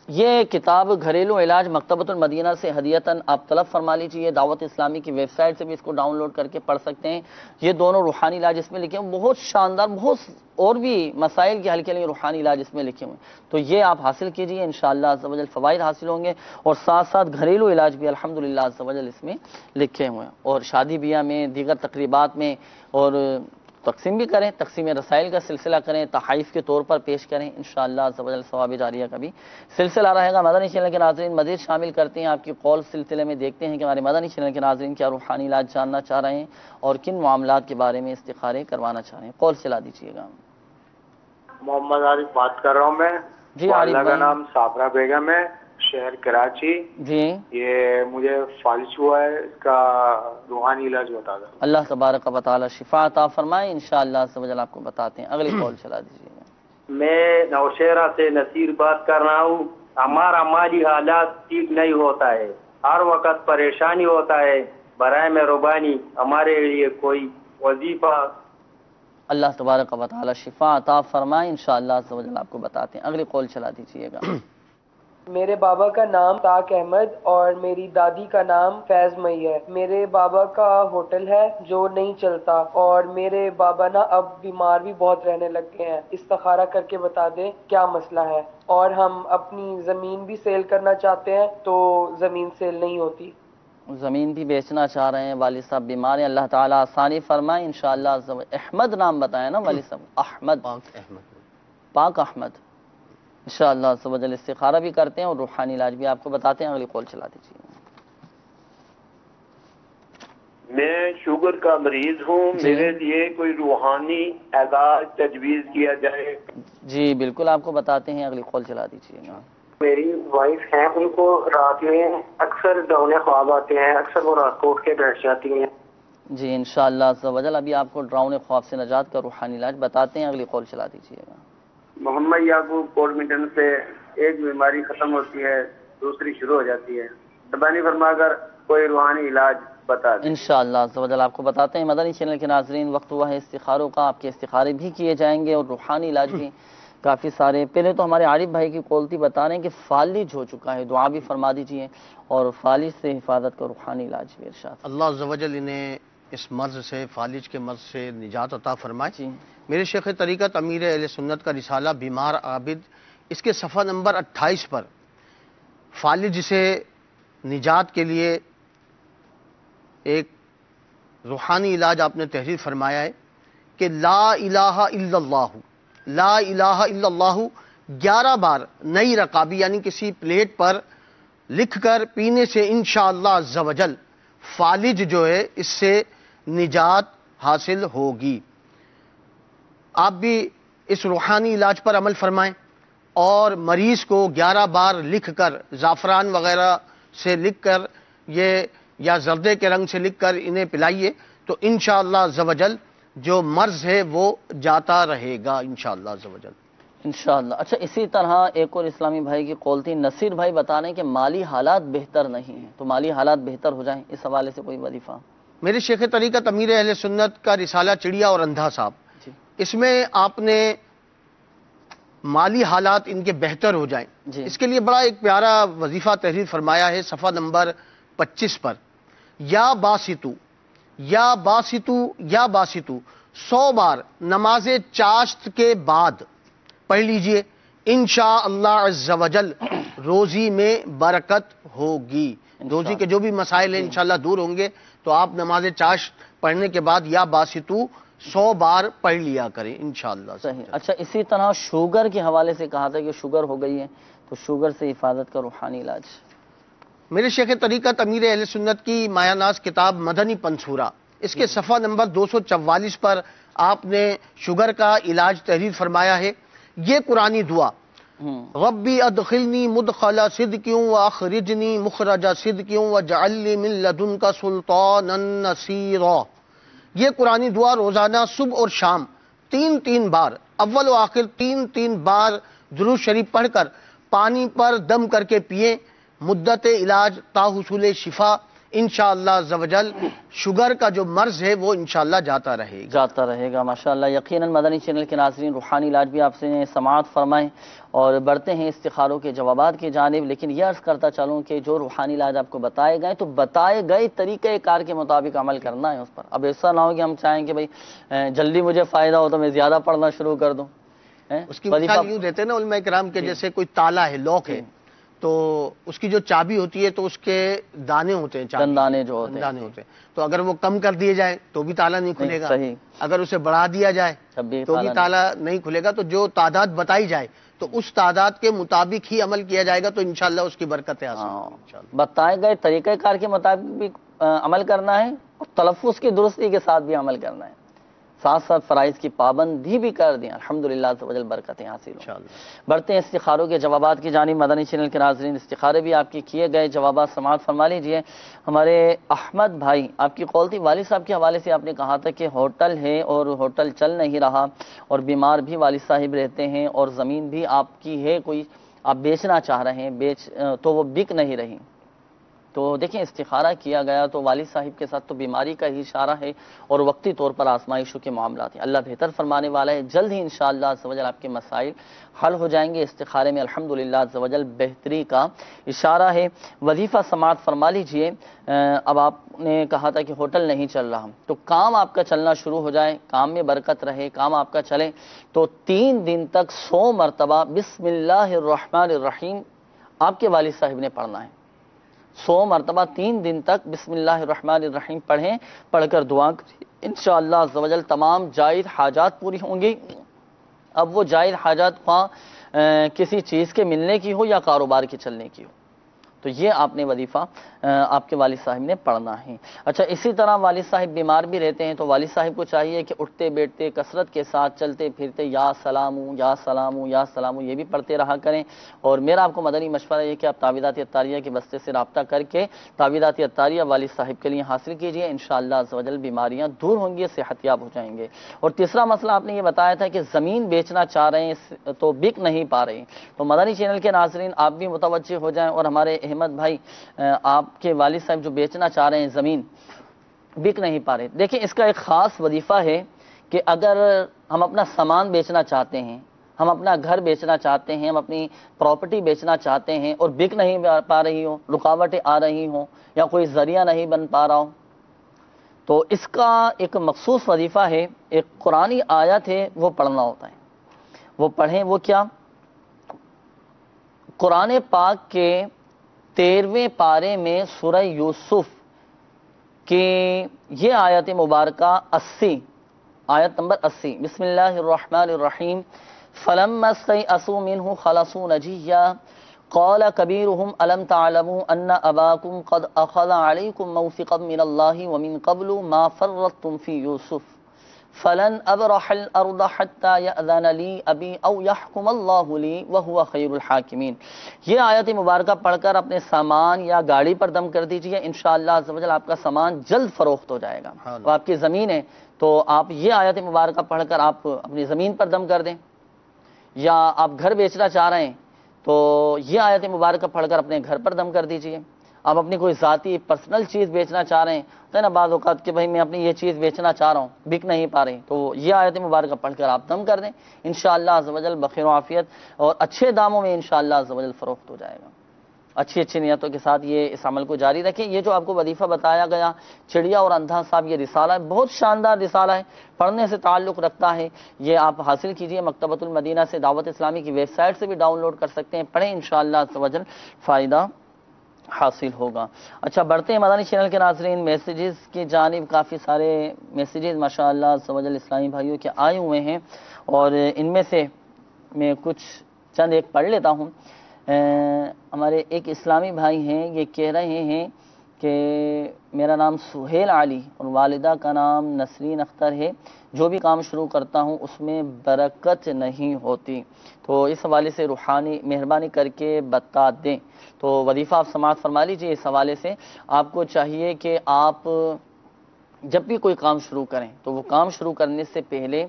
C: یہ کتاب گھریلو علاج مکتبۃ المدینہ سے ہدیتاً آپ طلب فرما لیجیے، دعوت اسلامی کی ویب سائٹ سے بھی اس کو ڈاؤن لوڈ کر کے پڑھ سکتے ہیں۔ یہ دونوں روحانی علاج اس میں لکھے ہیں، بہت شاندار، بہت اور بھی مسائل کے حل کے لیے روحانی علاج اس میں لکھے ہوئے ہیں، تو یہ آپ حاصل کیجیے، انشاءاللہ عز و جل فوائد حاصل ہوں گے، اور ساتھ ساتھ گھریلو علاج بھی الحمدللہ عز و جل اس میں لکھے ہوئے ہیں، اور شادی بیاہ میں، دیگر تقریبات میں، اور تقسیم بھی کریں، تقسیم رسائل کا سلسلہ کریں، تحائف کے طور پر پیش کریں، انشاءاللہ عز و جل ثواب جاریہ کا بھی سلسلہ رہے گا۔ مدنی چینل کے ناظرین مزید شامل کرتے ہیں آپ کی قول سلسلے میں، دیکھتے ہیں کہ ہمارے مدنی چینل کے ناظرین کیا روحانی علاج جاننا چاہ رہے ہیں اور کن معاملات کے بارے میں استخارے کروانا چاہ رہے ہیں، قول چلا دیجیے گا۔
O: محمد عارف بات کر رہا ہوں میں،
C: جی عارف
O: کا نام صابرہ بیگم ہے، شہر کراچی۔
C: جی،
O: یہ مجھے فالج ہوا ہے، اس کا روحانی علاج بتا دو۔
C: اللہ تبارک و تعالی شفا عطا فرمائے، انشاءاللہ عز و جل آپ کو بتاتے ہیں، اگلی قول چلا دیجیے گا۔
P: میں نوشہرہ سے نصیر بات کر رہا ہوں، ہمارا مالی حالات ٹھیک نہیں ہوتا ہے، ہر وقت پریشانی ہوتا ہے، برائے مہربانی ہمارے لیے کوئی وظیفہ۔
C: اللہ تبارک و تعالی شفا عطا فرمائے، انشاءاللہ عز و جل آپ کو بتاتے ہیں، اگلی قول چلا دیجیے گا۔
J: میرے بابا کا نام طاق احمد اور میری دادی کا نام فیض مئی ہے۔ میرے بابا کا ہوٹل ہے جو نہیں چلتا، اور میرے بابا نا اب بیمار بھی بہت رہنے لگ گئے ہیں، استخارہ کر کے بتا دیں کیا مسئلہ ہے، اور ہم اپنی زمین بھی سیل کرنا چاہتے ہیں تو زمین سیل نہیں ہوتی۔
C: زمین بھی بیچنا چاہ رہے ہیں، والد صاحب بیمار ہیں، اللہ تعالیٰ آسانی فرمائے، انشاءاللہ عز و جل۔ احمد نام بتایا نا والد صاحب، احمد، پاک احمد، انشاءاللہ عز و جل استخارہ بھی کرتے ہیں اور روحانی علاج بھی آپ کو بتاتے ہیں، اگلی قول چلا دیجیے۔
Q: میں شوگر کا مریض ہوں، میرے لیے کوئی روحانی علاج تجویز کیا جائے؟
C: جی بالکل آپ کو بتاتے ہیں، اگلی قول چلا دیجیے گا۔
D: میری وائف ہیں، ان کو رات میں اکثر ڈراؤنے خواب آتے ہیں، اکثر وہ رات کو اٹھ کے بیٹھ جاتی ہیں۔
C: جی انشاءاللہ عز و جل ابھی آپ کو ڈراؤنے خواب سے نجات کا روحانی علاج بتاتے ہیں، اگلی قول چلا دیجیے گا۔
N: محمد یعقوب کوٹ میٹن سے ایک بیماری ختم ہوتی ہے دوسری شروع ہو جاتی ہے، مہربانی فرما کر کوئی روحانی علاج بتا دیں۔
C: انشاءاللہ عز و جل آپ کو بتاتے ہیں۔ مدنی چینل کے ناظرین، وقت ہوا ہے استخاروں کا، آپ کے استخارے بھی کیے جائیں گے اور روحانی علاج بھی کافی سارے۔ پہلے تو ہمارے عارف بھائی کی قولتی بتا رہے ہیں کہ فالج ہو چکا ہے، دعا بھی فرما دیجئے اور فالج سے حفاظت کا روحانی علاج بھی ارشاد۔
F: اللہ عز و جل انہیں اس مرض سے، فالج کے مرض سے نجات عطا فرمائے۔ میرے شیخ طریقت امیر اہل سنت کا رسالہ بیمار عابد، اس کے صفحہ نمبر 28 پر فالج سے نجات کے لیے ایک روحانی علاج آپ نے تحریر فرمایا ہے کہ لا الہ الا اللہ، لا الہ الا اللہ 11 بار نئی رکابی یعنی کسی پلیٹ پر لکھ کر پینے سے انشاءاللہ عز و جل فالج جو ہے اس سے نجات حاصل ہوگی۔ آپ بھی اس روحانی علاج پر عمل فرمائیں اور مریض کو 11 بار لکھ کر زعفران وغیرہ سے لکھ کر یہ یا زردے کے رنگ سے لکھ کر انہیں پلائیے تو انشاءاللہ عز و جل جو مرض ہے وہ جاتا رہے گا انشاءاللہ عز و جل۔
C: انشاءاللہ۔ اچھا، اسی طرح ایک اور اسلامی بھائی کی قولتی نصیر بھائی بتا رہے ہیں کہ مالی حالات بہتر نہیں ہیں، تو مالی حالات بہتر ہو جائیں، اس حوالے سے کوئی وظیفہ؟
F: میرے شیخ طریقت امیر اہل سنت کا رسالہ چڑیا اور اندھا صاحب، اس میں آپ نے مالی حالات ان کے بہتر ہو جائیں، اس کے لیے بڑا ایک پیارا وظیفہ تحریر فرمایا ہے صفحہ نمبر 25 پر۔ یا باسطو یا باسطو یا باسطو 100 بار نماز چاشت کے بعد پڑھ لیجئے، انشاءاللہ عز و جل روزی میں برکت ہوگی، روزی کے جو بھی مسائل ہیں انشاءاللہ دور ہوں گے۔ تو آپ نماز چاشت پڑھنے کے بعد یا باسطو 100 بار پڑھ لیا کریں انشاءاللہ۔
C: صحیح۔ اچھا، اسی طرح شوگر کے حوالے سے کہا تھا کہ شوگر ہو گئی ہے تو شوگر سے حفاظت کا روحانی علاج۔
F: میرے شیخ طریقت امیر اہل سنت کی مایہ ناز کتاب مدنی پنصورہ، اس کے صفحہ نمبر 244 پر آپ نے شوگر کا علاج تحریر فرمایا ہے۔ یہ قرآنی دعا ربی ادخلنی مدخل صدق واخرجنی مخرج صدق واجعل لی من لدنک سلطانا نصیرا، یہ قرآنی دعا روزانہ صبح اور شام 3 بار، اول و آخر 3 بار درود شریف پڑھ کر پانی پر دم کر کے پیئیں، مدت علاج تا حصول شفا انشاءاللہ عز و جل شوگر کا جو مرض ہے وہ انشاءاللہ جاتا رہے گا۔
C: ماشاءاللہ۔ یقیناً مدنی چینل کے ناظرین روحانی علاج بھی آپ سے سماعت فرمائیں اور بڑھتے ہیں استخاروں کے جوابات کی جانب، لیکن یہ عرض کرتا چلوں کہ جو روحانی علاج آپ کو بتائے گئے تو بتائے گئے طریقہ کار کے مطابق عمل کرنا ہے اس پر۔ اب ایسا نہ ہو کہ ہم چاہیں کہ بھئی جلدی مجھے فائدہ ہو تو میں زیادہ پڑھنا شروع کر دوں۔
F: اس کی مثال یوں دیتے ہیں نا علماء کرام کے، جیسے کوئی تالا ہے، لاک ہے، تو اس کی جو چابی ہوتی ہے تو اس کے دانے ہوتے ہیں،
C: دانے جو ہوتے
F: ہیں، تو اگر وہ کم کر دیے جائے تو بھی تالا نہیں کھلے گا، اگر اسے بڑھا دیا جائے تو بھی تالا نہیں کھلے گا۔ تو جو تعداد بتائی جائے تو اس تعداد کے مطابق ہی عمل کیا جائے گا تو انشاءاللہ اس کی برکتیں حاصل ہوں گی۔
C: بتائے گئے طریقہ کار کے مطابق بھی عمل کرنا ہے اور تلفظ کی درستی کے ساتھ بھی عمل کرنا ہے، ساتھ ساتھ فرائض کی پابندی بھی کر دیں، الحمدللہ عز و جل برکتیں حاصل ہوں۔ بڑھتے ہیں استخاروں کے جوابات کی جانب۔ مدنی چینل کے ناظرین استخارے بھی آپ کی کیے گئے جوابات سماعت فرما لیجئے۔ ہمارے احمد بھائی، آپ کی قول تھی والد صاحب کے حوالے سے، آپ نے کہا تھا کہ ہوٹل ہے اور ہوٹل چل نہیں رہا اور بیمار بھی والد صاحب رہتے ہیں اور زمین بھی آپ کی ہے کوئی، آپ بیچنا چاہ رہے ہیں، تو وہ بک نہیں رہی، تو دیکھیں استخارہ کیا گیا تو والد صاحب کے ساتھ تو بیماری کا ہی اشارہ ہے اور وقتی طور پر آزمائشوں کے معاملات ہیں۔ اللہ بہتر فرمانے والا ہے، جلد ہی انشاءاللہ عز و جل آپ کے مسائل حل ہو جائیں گے۔ استخارے میں الحمدللہ عز و جل بہتری کا اشارہ ہے۔ وظیفہ سماعت فرما لیجئے۔ اب آپ نے کہا تھا کہ ہوٹل نہیں چل رہا تو کام آپ کا چلنا شروع ہو جائے، کام میں برکت رہے، کام آپ کا چلے تو 3 دن تک 100 مرتبہ بسم اللہ الرحمن الرحیم آپ کے والد صاحب نے پڑھنا ہے۔ 100 مرتبہ 3 دن تک بسم اللہ الرحمن الرحیم پڑھیں، پڑھ کر دعا کریں، انشاءاللہ عز و جل تمام جائز حاجات پوری ہوں گی۔ اب وہ جائز حاجات کسی چیز کے ملنے کی ہو یا کاروبار کے چلنے کی ہو، تو یہ آپ نے وظیفہ آپ کے والد صاحب نے پڑھنا ہے۔ اچھا، اسی طرح والد صاحب بیمار بھی رہتے ہیں تو والد صاحب کو چاہیے کہ اٹھتے بیٹھتے کثرت کے ساتھ چلتے پھرتے یا سلامو یا سلامو یا سلامو یہ بھی پڑھتے رہا کریں۔ اور میرا آپ کو مدنی مشورہ یہ کہ آپ تعویذات اطاریہ کے بستے سے رابطہ کر کے تعویذات اطاریہ والد صاحب کے لیے حاصل کیجئے، انشاءاللہ عز و جل بیماریاں دور ہوں گی، صحت یاب ہو جائیں گے۔ اور تیسرا مسئلہ آپ نے یہ بتایا تھا کہ زمین بیچنا چاہ رہے ہیں تو بک نہیں پا رہے، تو مدنی چینل کے ناظرین آپ بھی متوجہ ہو جائیں، اور ہمارے احمد بھائی آپ کے والد صاحب جو بیچنا چاہ رہے ہیں زمین بک نہیں پا رہے، دیکھیں اس کا ایک خاص وظیفہ ہے کہ اگر ہم اپنا سامان بیچنا چاہتے ہیں، ہم اپنا گھر بیچنا چاہتے ہیں، ہم اپنی پراپرٹی بیچنا چاہتے ہیں اور بک نہیں پا رہی ہو، رکاوٹیں آ رہی ہوں یا کوئی ذریعہ نہیں بن پا رہا ہو، تو اس کا ایک مخصوص وظیفہ ہے، ایک قرآنی آیت ہے وہ پڑھنا ہوتا ہے۔ وہ پڑھیں، وہ کیا؟ قرآن پاک کے 13ویں پارے میں سورہ یوسف کی یہ آیت مبارکہ 80، آیت نمبر 80، بسم اللہ الرحمن الرحیم، فَلَمَّا اسْتَيْأَسُوا مِنْهُ خَلَصُوا نَجِيًّا قَالَ كَبِيرُهُمْ أَلَمْ تَعْلَمُوا أَنَّ أَبَاكُمْ قَدْ أَخَذَ عَلَيْكُمْ مَوْثِقًا مِنَ اللَّهِ وَمِنْ قَبْلُ مَا فَرَّطْتُمْ فِي يُوسُفَ فَلَنْ أَبْرَحَ الْأَرْضَ حَتَّى يَأْذَنَ لِي أَبِي أَوْ يَحْكُمَ اللَّهُ لِي وَهُوَ خَيْرُ الْحَاكِمِينَ۔ یہ آیت مبارکہ پڑھ کر اپنے سامان یا گاڑی پر دم کر دیجئے، انشاءاللہ عز و جل آپ کا سامان جلد فروخت ہو جائے گا۔ تو آپ کی زمین ہے تو آپ یہ آیت مبارکہ پڑھ کر آپ اپنی زمین پر دم کر دیں، یا آپ گھر بیچنا چاہ رہے ہیں تو یہ آیت مبارکہ پڑھ کر اپنے گھر پر دم کر دیجئے۔ آپ اپنی کوئی ذاتی پرسنل چیز بیچنا چاہ رہے ہیں تو نا بعض اوقات کہ بھائی میں اپنی یہ چیز بیچنا چاہ رہا ہوں بک نہیں پا رہی، تو یہ آیت مبارکہ پڑھ کر آپ دم کر دیں، انشاءاللہ عز و جل بخیر و عافیت اور اچھے داموں میں انشاءاللہ عز و جل فروخت ہو جائے گا۔ اچھی نیتوں کے ساتھ یہ اس عمل کو جاری رکھیں۔ یہ جو آپ کو وظیفہ بتایا گیا چڑیا اور اندھا صاحب، یہ رسالہ ہے، بہت شاندار رسالہ ہے، پڑھنے سے تعلق رکھتا ہے، یہ آپ حاصل کیجئے، مکتبۃ المدینہ سے دعوت اسلامی کی ویب سائٹ سے بھی ڈاؤن لوڈ کر سکتے ہیں، پڑھیں، انشاءاللہ عز و جل فائدہ حاصل ہوگا۔ اچھا، بڑھتے ہیں مدنی چینل کے ناظرین میسیجز کی جانب۔ کافی سارے میسیجز ماشاءاللہ عز و جل اسلامی بھائیوں کے آئے ہوئے ہیں، اور ان میں سے میں کچھ چند ایک پڑھ لیتا ہوں۔ ہمارے ایک اسلامی بھائی ہیں، یہ کہہ رہے ہیں کہ میرا نام سہیل علی اور والدہ کا نام نسرین اختر ہے، جو بھی کام شروع کرتا ہوں اس میں برکت نہیں ہوتی، تو اس حوالے سے روحانی مہربانی کر کے بتا دیں۔ تو وظیفہ آپ سماعت فرما لیجیے۔ اس حوالے سے آپ کو چاہیے کہ آپ جب بھی کوئی کام شروع کریں تو وہ کام شروع کرنے سے پہلے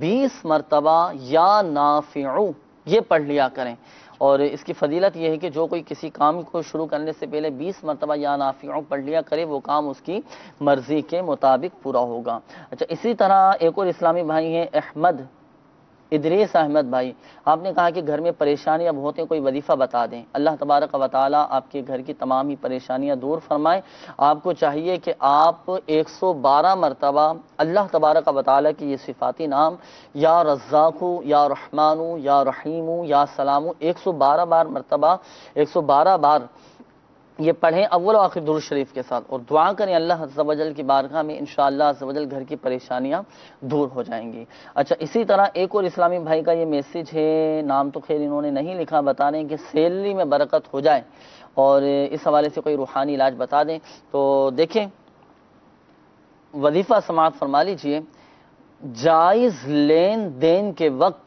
C: 20 مرتبہ یا نافعو یہ پڑھ لیا کریں، اور اس کی فضیلت یہ ہے کہ جو کوئی کسی کام کو شروع کرنے سے پہلے 20 مرتبہ یا نافعو پڑھ لیا کرے وہ کام اس کی مرضی کے مطابق پورا ہوگا۔ اچھا، اسی طرح ایک اور اسلامی بھائی ہیں احمد ادریس احمد بھائی، آپ نے کہا کہ گھر میں پریشانیاں بہت ہیں، کوئی وظیفہ بتا دیں۔ اللہ تبارک و تعالیٰ آپ کے گھر کی تمام ہی پریشانیاں دور فرمائے۔ آپ کو چاہیے کہ آپ 112 مرتبہ اللہ تبارک و تعالیٰ کی یہ صفاتی نام یا رزاقو یا رحمانو یا رحیمو یا سلامو 112 بار یہ پڑھیں اول و آخر درود شریف کے ساتھ، اور دعا کریں اللہ عز و جل کی بارگاہ میں، انشاءاللہ عز و جل گھر کی پریشانیاں دور ہو جائیں گی۔ اچھا، اسی طرح ایک اور اسلامی بھائی کا یہ میسیج ہے، نام تو خیر انہوں نے نہیں لکھا، بتا رہے ہیں کہ سیلری میں برکت ہو جائے اور اس حوالے سے کوئی روحانی علاج بتا دیں۔ تو دیکھیں، وظیفہ سماعت فرما لیجئے، جائز لین دین کے وقت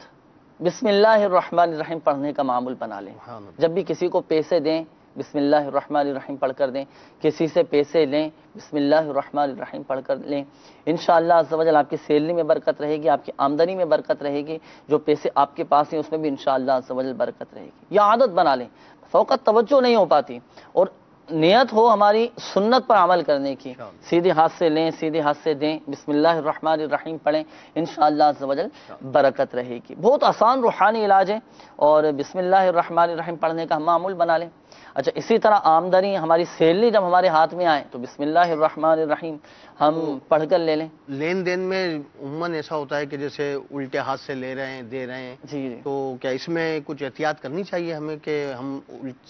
C: بسم اللہ الرحمن الرحیم پڑھنے کا معمول بنا لیں۔ جب بھی کسی کو پیسے دیں بسم اللہ الرحمن الرحیم پڑھ کر دیں، کسی سے پیسے لیں بسم اللہ الرحمن الرحیم پڑھ کر لیں، انشاءاللہ عز و جل آپ کی سیلری میں برکت رہے گی، آپ کی آمدنی میں برکت رہے گی، جو پیسے آپ کے پاس ہیں اس میں بھی انشاءاللہ عز و جل برکت رہے گی۔ یا عادت بنا لیں، فوقت توجہ نہیں ہو پاتی، اور نیت ہو ہماری سنت پر عمل کرنے کی، سیدھے ہاتھ سے لیں سیدھے ہاتھ سے دیں، بسم اللہ الرحمن الرحیم پڑھیں، انشاءاللہ عز و جل برکت رہے گی۔ بہت آسان روحانی علاج ہے، اور بسم اللہ الرحمن الرحیم پڑھنے کا ہم معمول بنا لیں۔ اچھا، اسی طرح آمدنی ہماری سیلری جب ہمارے ہاتھ میں آئے تو بسم اللہ الرحمن الرحیم ہم پڑھ کر لے لیں۔
F: لین دین میں عموماً ایسا ہوتا ہے کہ جیسے الٹے ہاتھ سے لے رہے ہیں دے رہے ہیں،
C: جی،
F: تو کیا اس میں کچھ احتیاط کرنی چاہیے ہمیں کہ ہم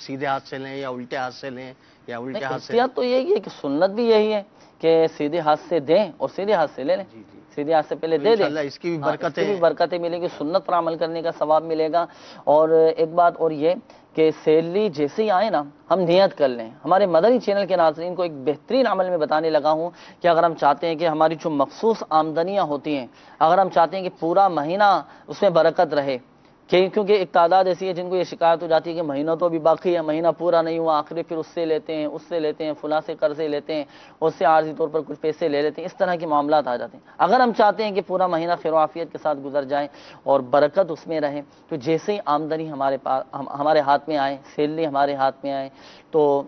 F: سیدھے ہاتھ سے لیں یا الٹے ہاتھ سے لیں یا الٹے ہاتھ سے؟
C: احتیاط تو یہی ہے کہ سنت بھی یہی ہے کہ سیدھے ہاتھ سے دیں اور سیدھے ہاتھ سے لے لیں، سیدھے ہاتھ سے پہلے دے دیں،
F: اس کی
C: بھی برکتیں ملیں گی، سنت پر عمل کرنے کا ثواب ملے گا۔ اور ایک بات اور یہ کہ سیلری جیسے ہی آئے نا ہم نیت کر لیں۔ ہمارے مدنی چینل کے ناظرین کو ایک بہترین عمل میں بتانے لگا ہوں کہ اگر ہم چاہتے ہیں کہ ہماری جو مخصوص آمدنیاں ہوتی ہیں، اگر ہم چاہتے ہیں کہ پورا مہینہ اس میں برکت رہے، کیونکہ ایک تعداد ایسی ہے جن کو یہ شکایت ہو جاتی ہے کہ مہینہ تو ابھی باقی ہے، مہینہ پورا نہیں ہوا، آخری پھر اس سے لیتے ہیں، اس سے لیتے ہیں، فلاں سے قرضے لیتے ہیں، اس سے عارضی طور پر کچھ پیسے لے لیتے ہیں، اس طرح کے معاملات آ جاتے ہیں۔ اگر ہم چاہتے ہیں کہ پورا مہینہ خیر و عافیت کے ساتھ گزر جائے اور برکت اس میں رہے، تو جیسے ہی آمدنی ہمارے ہاتھ میں آئے، سیلری ہمارے ہاتھ میں آئے، تو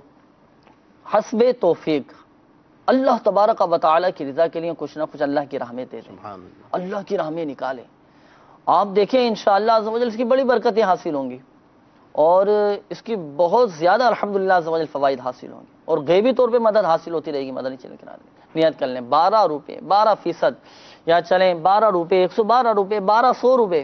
C: حسب توفیق اللہ تبارک و تعالیٰ کی رضا کے لیے کچھ نہ کچھ اللہ کی راہ میں دے دیں، اللہ کی راہ میں نکالیں۔ آپ دیکھیں انشاءاللہ عز و جل اس کی بڑی برکتیں حاصل ہوں گی اور اس کی بہت زیادہ الحمدللہ عز و جل فوائد حاصل ہوں گی اور غیبی طور پہ مدد حاصل ہوتی رہے گی مدنی چینل کے ناظرین۔ نیت کر لیں 12 روپے 12% یا چلیں 12 روپے 112 روپے 1200 روپے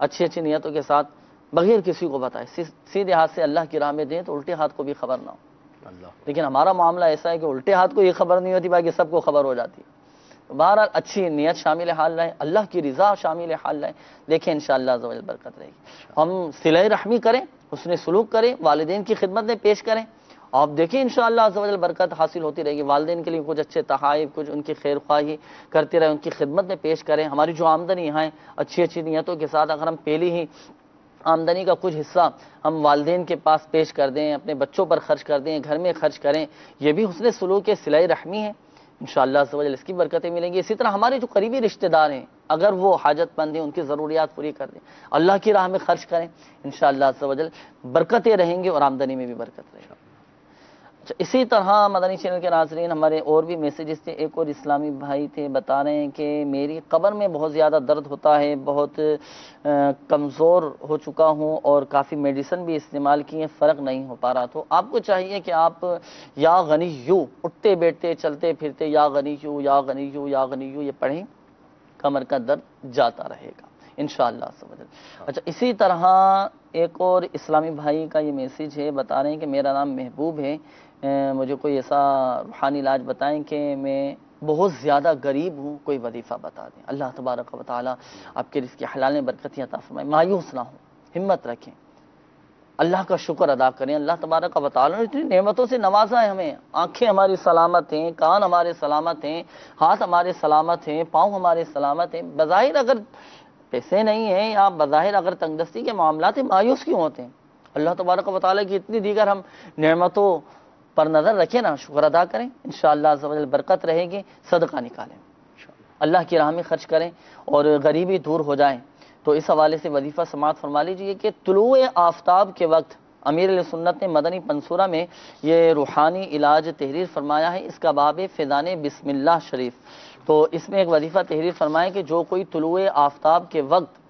C: اچھی اچھی نیتوں کے ساتھ بغیر کسی کو بتائے سیدھے ہاتھ سے اللہ کی راہ میں دیں تو الٹے ہاتھ کو بھی خبر نہ ہو۔ لیکن ہمارا معاملہ ایسا ہے کہ الٹے ہاتھ کو یہ خبر نہیں ہوتی، باقی سب کو خبر ہو جاتی ہے۔ بہرحال اچھی نیت شامل حال رہے، اللہ کی رضا شامل حال رہے، دیکھیں انشاءاللہ عز و جل برکت رہے گی۔ ہم صلہ رحمی کریں، حسن سلوک کریں، والدین کی خدمت میں پیش کریں، آپ دیکھیں انشاءاللہ عز و جل برکت حاصل ہوتی رہے گی۔ والدین کے لیے کچھ اچھے تحائف، کچھ ان کی خیر خواہی کرتے رہیں، ان کی خدمت میں پیش کریں۔ ہماری جو آمدنی ہے اچھی اچھی نیتوں کے ساتھ اگر ہم پہلی ہی آمدنی کا کچھ حصہ ہم والدین کے پاس پیش کر دیں، اپنے بچوں پر خرچ کر دیں، گھر میں خرچ کریں، یہ بھی حسن سلوک صلہ رحمی ہے، انشاءاللہ عز و جل اس کی برکتیں ملیں گی۔ اسی طرح ہمارے جو قریبی رشتہ دار ہیں اگر وہ حاجت مند ہیں ان کی ضروریات پوری کر دیں، اللہ کی راہ میں خرچ کریں، انشاءاللہ عز و جل برکتیں رہیں گی اور آمدنی میں بھی برکت رہے گی۔ اچھا، اسی طرح مدنی چینل کے ناظرین ہمارے اور بھی میسیجز تھے۔ ایک اور اسلامی بھائی تھے، بتا رہے ہیں کہ میری قبر میں بہت زیادہ درد ہوتا ہے، بہت کمزور ہو چکا ہوں اور کافی میڈیسن بھی استعمال کی ہیں، فرق نہیں ہو پا رہا۔ تو آپ کو چاہیے کہ آپ یا غنیو اٹھتے بیٹھتے چلتے پھرتے یا غنیو یا غنیو یا غنیو یہ پڑھیں، کمر کا درد جاتا رہے گا انشاءاللہ عز و جل۔ اچھا، اسی طرح ایک اور اسلامی بھائی کا یہ میسیج ہے، بتا رہے ہیں کہ میرا نام محبوب ہے، مجھے کوئی ایسا روحانی علاج بتائیں کہ میں بہت زیادہ غریب ہوں، کوئی وظیفہ بتا دیں۔ اللہ تبارک و تعالیٰ آپ کے رزق حلال میں برکت عطا فرمائے۔ مایوس نہ ہوں، ہمت رکھیں، اللہ کا شکر ادا کریں۔ اللہ تبارک و تعالیٰ نے اتنی نعمتوں سے نوازا ہے ہمیں، آنکھیں ہماری سلامت ہیں، کان ہمارے سلامت ہیں، ہاتھ ہمارے سلامت ہیں، پاؤں ہمارے سلامت ہیں۔ بظاہر اگر پیسے نہیں ہیں یا بظاہر اگر تنگ دستی کے معاملات ہیں، مایوس کیوں ہوتے ہیں؟ اللہ تبارک و تعالیٰ کی اتنی دیگر ہم نعمتوں پر نظر رکھیں نا، شکر ادا کریں، انشاءاللہ عز و جل برکت رہے گی۔ صدقہ نکالیں، اللہ کی راہ میں خرچ کریں اور غریبی دور ہو جائیں۔ تو اس حوالے سے وظیفہ سماعت فرما لیجئے کہ طلوع آفتاب کے وقت امیر علیہ سنت نے مدنی پنصورہ میں یہ روحانی علاج تحریر فرمایا ہے، اس کا باب فیضان بسم اللہ شریف۔ تو اس میں ایک وظیفہ تحریر فرمائے کہ جو کوئی طلوع آفتاب کے وقت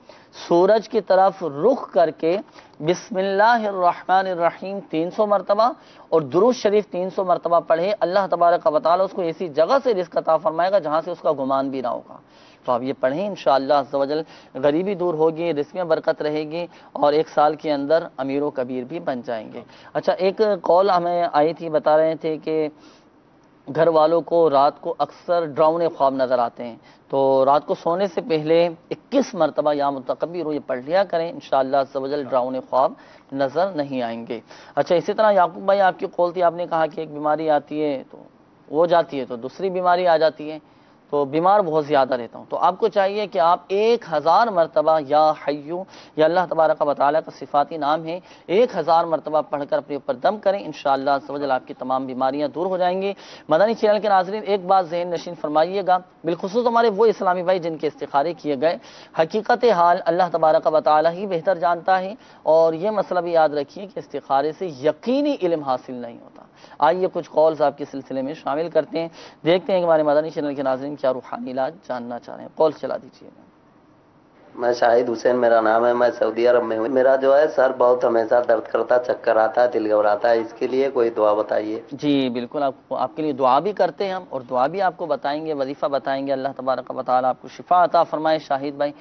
C: سورج کی طرف رخ کر کے بسم اللہ الرحمن الرحیم 300 مرتبہ اور درود شریف 300 مرتبہ پڑھے، اللہ تبارک و تعالیٰ اس کو ایسی جگہ سے رزق عطا فرمائے گا جہاں سے اس کا گمان بھی نہ ہوگا۔ تو آپ یہ پڑھیں، انشاءاللہ عز و جل غریبی دور ہوگی، رزق میں برکت رہے گی اور ایک سال کے اندر امیر و کبیر بھی بن جائیں گے۔ اچھا، ایک کال ہمیں آئی تھی، بتا رہے تھے کہ گھر والوں کو رات کو اکثر ڈراؤنے خواب نظر آتے ہیں، تو رات کو سونے سے پہلے 21 مرتبہ یا متکبر یہ پڑھ لیا کریں، انشاءاللہ عز و جل ڈراؤنے خواب نظر نہیں آئیں گے۔ اچھا، اسی طرح یعقوب بھائی آپ کی کال تھی، آپ نے کہا کہ ایک بیماری آتی ہے تو وہ جاتی ہے تو دوسری بیماری آ جاتی ہے، تو بیمار بہت زیادہ رہتا ہوں، تو آپ کو چاہیے کہ آپ 1000 مرتبہ یا حیو یا اللہ تبارک و تعالیٰ کا صفاتی نام ہے 1000 مرتبہ پڑھ کر اپنے اوپر دم کریں، انشاءاللہ عز و جل آپ کی تمام بیماریاں دور ہو جائیں گی۔ مدنی چینل کے ناظرین ایک بات ذہن نشین فرمائیے گا، بالخصوص ہمارے وہ اسلامی بھائی جن کے استخارے کیے گئے، حقیقت حال اللہ تبارک و تعالیٰ ہی بہتر جانتا ہے، اور یہ مسئلہ بھی یاد رکھیے کہ استخارے سے یقینی علم حاصل نہیں ہوتا۔ آئیے کچھ کالز آپ کے سلسلے میں شامل کرتے ہیں، دیکھتے ہیں کہ ہمارے مدنی چینل کے ناظرین کیا روحانی علاج جاننا چاہ رہے ہیں۔ کال چلا دیجیے۔
R: میں شاہد حسین میرا نام ہے، میں سعودی عرب میں ہوں۔ میرا جو ہے سر بہت ہمیشہ درد کرتا، چکر آتا ہے، دل گھبراتا ہے، اس کے لیے کوئی دعا بتائیے۔
C: جی بالکل، آپ کے لیے دعا بھی کرتے ہیں ہم، اور دعا بھی آپ کو بتائیں گے، وظیفہ بتائیں گے، اللہ تبارک و تعالیٰ آپ کو شفا عطا فرمائے۔ شاہد بھائی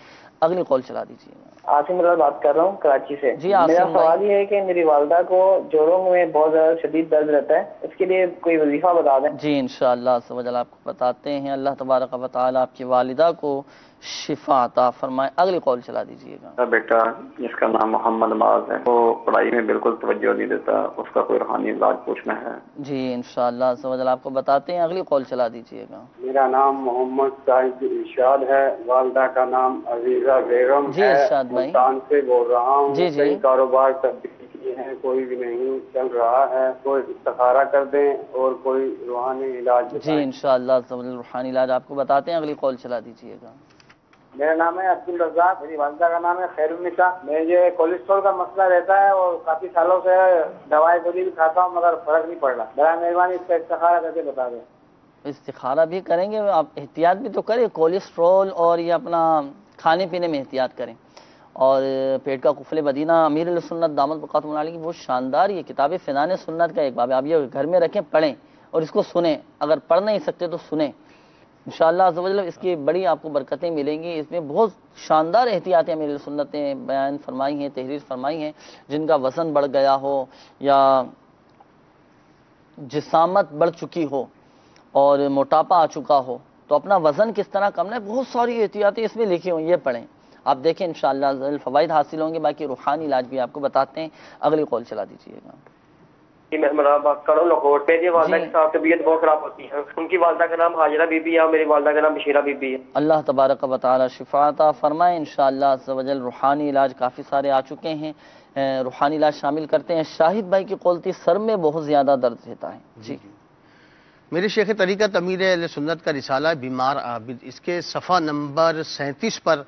C: اگلی کال چلا دیجیے.
S: عاصم اللہ بات کر رہا ہوں کراچی سے.
C: جی عاصم
S: میرا
C: بھائی.
S: سوال یہ ہے کہ میری والدہ کو جوڑوں میں بہت زیادہ شدید درد رہتا ہے, اس کے لیے کوئی وظیفہ بتا دیں.
C: جی انشاءاللہ عز و جل آپ کو بتاتے ہیں. اللہ تبارک و تعالی آپ کی والدہ کو شفا عطا فرمائے. اگلی کال چلا دیجیے گا.
L: بیٹا جس کا نام محمد معاذ ہے وہ پڑھائی میں بالکل توجہ نہیں دیتا, اس کا کوئی روحانی علاج پوچھنا ہے.
C: جی انشاءاللہ عز و جل آپ کو بتاتے ہیں. اگلی کال چلا دیجیے گا.
O: میرا نام محمد صاحب ارشاد ہے, والدہ کا نام عزیزہ بیگم
C: جی ارشاد بھائی.
O: ملتان سے بول رہا ہوں.
C: جی جی.
O: کئی کاروبار تبدیل کیے ہیں, کوئی بھی نہیں چل رہا ہے, کوئی استخارہ کر دیں اور کوئی روحانی علاج بتائیں.
C: جی انشاءاللہ عز و جل روحانی علاج آپ کو بتاتے ہیں. اگلی کال چلا دیجیے گا.
O: میرا نام ہے عبد الرزاق, میری والدہ کا نام ہے خیر النساء. مجھے کولیسٹرول کا مسئلہ رہتا ہے اور کافی سالوں سے دوائی گولی بھی کھاتا ہوں مگر فرق نہیں پڑ رہا. برائے مہربانی اس کا استخارہ کر کے بتا دیں.
C: استخارہ بھی کریں گے, آپ احتیاط بھی تو کریں. کولیسٹرول اور یہ اپنا کھانے پینے میں احتیاط کریں. اور پیٹ کا قفل مدینہ امیر السنت دامت بقاتم علی کی وہ شاندار یہ کتاب فنان سنت کا ایک باب ہے. آپ یہ گھر میں رکھیں, پڑھیں اور اس کو سنیں. اگر پڑھ نہیں سکتے تو سنیں. انشاءاللہ عز و جل اس کی بڑی آپ کو برکتیں ملیں گی. اس میں بہت شاندار احتیاطیں امیر السنت نے بیان فرمائی ہیں, تحریر فرمائی ہیں. جن کا وزن بڑھ گیا ہو یا جسامت بڑھ چکی ہو اور موٹاپا آ چکا ہو تو اپنا وزن کس طرح کم ہے, بہت ساری احتیاطیں اس میں لکھی ہوئی, یہ پڑھیں. آپ دیکھیں انشاءاللہ عز و جل فوائد حاصل ہوں گے. باقی روحانی علاج بھی آپ کو بتاتے ہیں. اگلی کال چلا دیجیے گا.
T: میں بات کر رہا ہوں لاہور. میری والدہ کے ساتھ طبیعت بہت خراب ہوتی ہے. ان کی والدہ کا نام حاجرہ بی بی ہے اور میری والدہ کا نام بشیرہ بی بی ہے.
C: اللہ تبارک و تعالی شفا عطا فرمائے. انشاءاللہ عز و جل روحانی علاج کافی سارے آ چکے ہیں. روحانی علاج شامل کرتے ہیں. شاہد بھائی کی قول تھی سر میں بہت زیادہ درد رہتا ہے. جی
F: میرے شیخ طریقت امیر اہل سنت کا رسالہ بیمار عابد, اس کے صفحہ نمبر 37 پر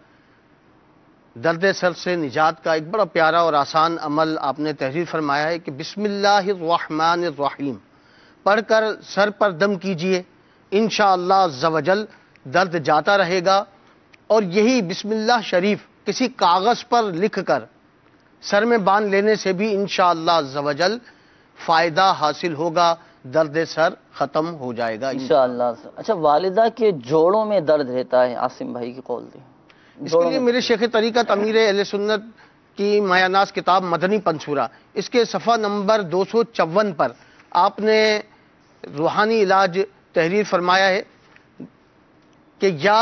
F: درد سر سے نجات کا ایک بڑا پیارا اور آسان عمل آپ نے تحریر فرمایا ہے کہ بسم اللہ الرحمن الرحیم پڑھ کر سر پر دم کیجئے, انشاءاللہ عز و جل درد جاتا رہے گا. اور یہی بسم اللہ شریف کسی کاغذ پر لکھ کر سر میں باندھ لینے سے بھی انشاءاللہ عز و جل فائدہ حاصل ہوگا, درد سر ختم ہو جائے گا
C: انشاءاللہ. اچھا والدہ کے جوڑوں میں درد رہتا ہے, عاصم بھائی کی قول تھی.
F: اس کے لیے میرے شیخ طریقت امیر اہل سنت کی مایہ ناز کتاب مدنی پنصورہ, اس کے صفحہ نمبر 254 پر آپ نے روحانی علاج تحریر فرمایا ہے کہ یا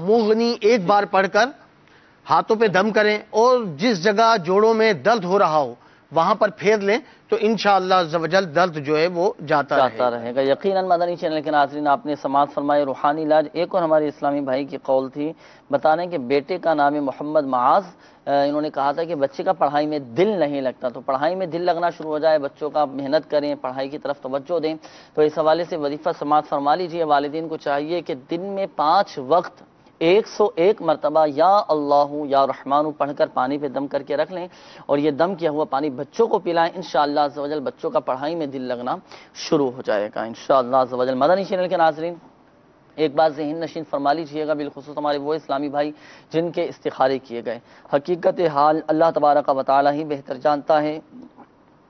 F: مغنی ایک بار پڑھ کر ہاتھوں پہ دم کریں اور جس جگہ جوڑوں میں درد ہو رہا ہو وہاں پر پھیر لیں تو انشاءاللہ عز و جل درد جو ہے وہ جاتا رہے
C: گا. یقیناً مدنی چینل کے ناظرین آپ نے سماعت فرمائے روحانی علاج. ایک اور ہمارے اسلامی بھائی کی قول تھی, بتا رہے ہیں کہ بیٹے کا نام ہے محمد معاذ. انہوں نے کہا تھا کہ بچے کا پڑھائی میں دل نہیں لگتا, تو پڑھائی میں دل لگنا شروع ہو جائے, بچوں کا محنت کریں, پڑھائی کی طرف توجہ دیں. تو اس حوالے سے وظیفہ سماعت فرما لیجیے. والدین کو چاہیے کہ دن میں 5 وقت 101 مرتبہ یا اللہ یا رحمان پڑھ کر پانی پہ دم کر کے رکھ لیں اور یہ دم کیا ہوا پانی بچوں کو پلائیں. انشاءاللہ عز و جل بچوں کا پڑھائی میں دل لگنا شروع ہو جائے گا انشاءاللہ عز و جل. مدنی چینل کے ناظرین ایک بات ذہن نشین فرما لیجیے گا, بالخصوص ہمارے وہ اسلامی بھائی جن کے استخارے کیے گئے. حقیقت حال اللہ تبارک و تعالی ہی بہتر جانتا ہے.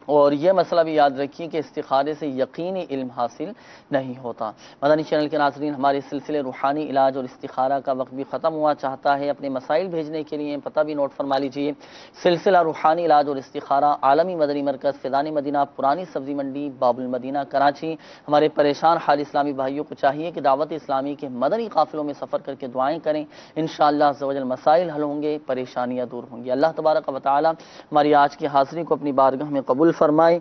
C: اور یہ مسئلہ بھی یاد رکھیے کہ استخارے سے یقینی علم حاصل نہیں ہوتا. مدنی چینل کے ناظرین ہمارے سلسلے روحانی علاج اور استخارہ کا وقت بھی ختم ہوا چاہتا ہے. اپنے مسائل بھیجنے کے لیے پتہ بھی نوٹ فرما لیجیے. سلسلہ روحانی علاج اور استخارہ, عالمی مدنی مرکز, فیضان مدینہ, پرانی سبزی منڈی, باب المدینہ, کراچی. ہمارے پریشان حال اسلامی بھائیوں کو چاہیے کہ دعوت اسلامی کے مدنی قافلوں میں سفر کر کے دعائیں کریں. انشاءاللہ عز و جل مسائل حل ہوں گے, پریشانیاں دور ہوں گی. اللہ تبارک و تعالی ہماری آج کی حاضری کو اپنی بارگاہ میں قبول فرمائے.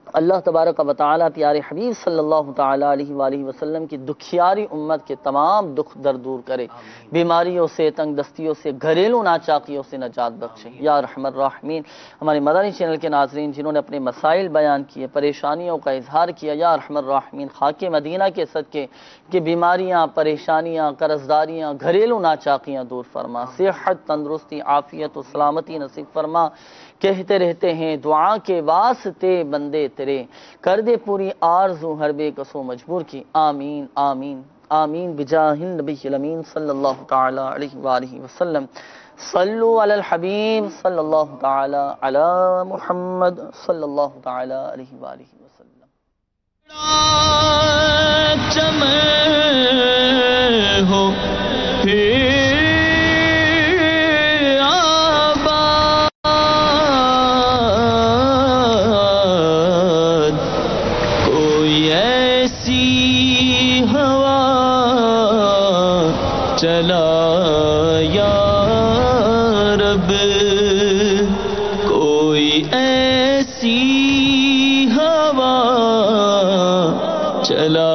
C: اللہ تبارک و تعالی پیارے حبیب صلی اللہ تعالی علیہ وآلہ وسلم کی دکھیاری امت کے تمام دکھ درد دور کرے, بیماریوں سے, تنگ دستیوں سے, گھریلو ناچاکیوں سے نجات بخشے یا رحم الراحمین. ہمارے مدنی چینل کے ناظرین جنہوں نے اپنے مسائل بیان کیے, پریشانیوں کا اظہار کیا, یا رحم الراحمین خاک مدینہ کے صدقے کہ بیماریاں, پریشانیاں, قرضداریاں, گھریلو ناچاکیاں دور فرما, صحت, تندرستی, عافیت و سلامتی نصیب فرما. کہتے رہتے ہیں دعا کے واسطے بندے تیرے, کر دے پوری آرزو ہر بے کسو مجبور کی. آمین آمین آمین بجاہ النبی الامین صلی اللہ تعالی علیہ وآلہ وسلم. صلو علی الحبیب صلی اللہ تعالی علی محمد صلی اللہ تعالی علیہ وآلہ وسلم.
B: ہو ایسی ہوا چلا یا رب، کوئی ایسی ہوا چلا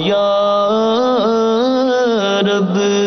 B: یا رب.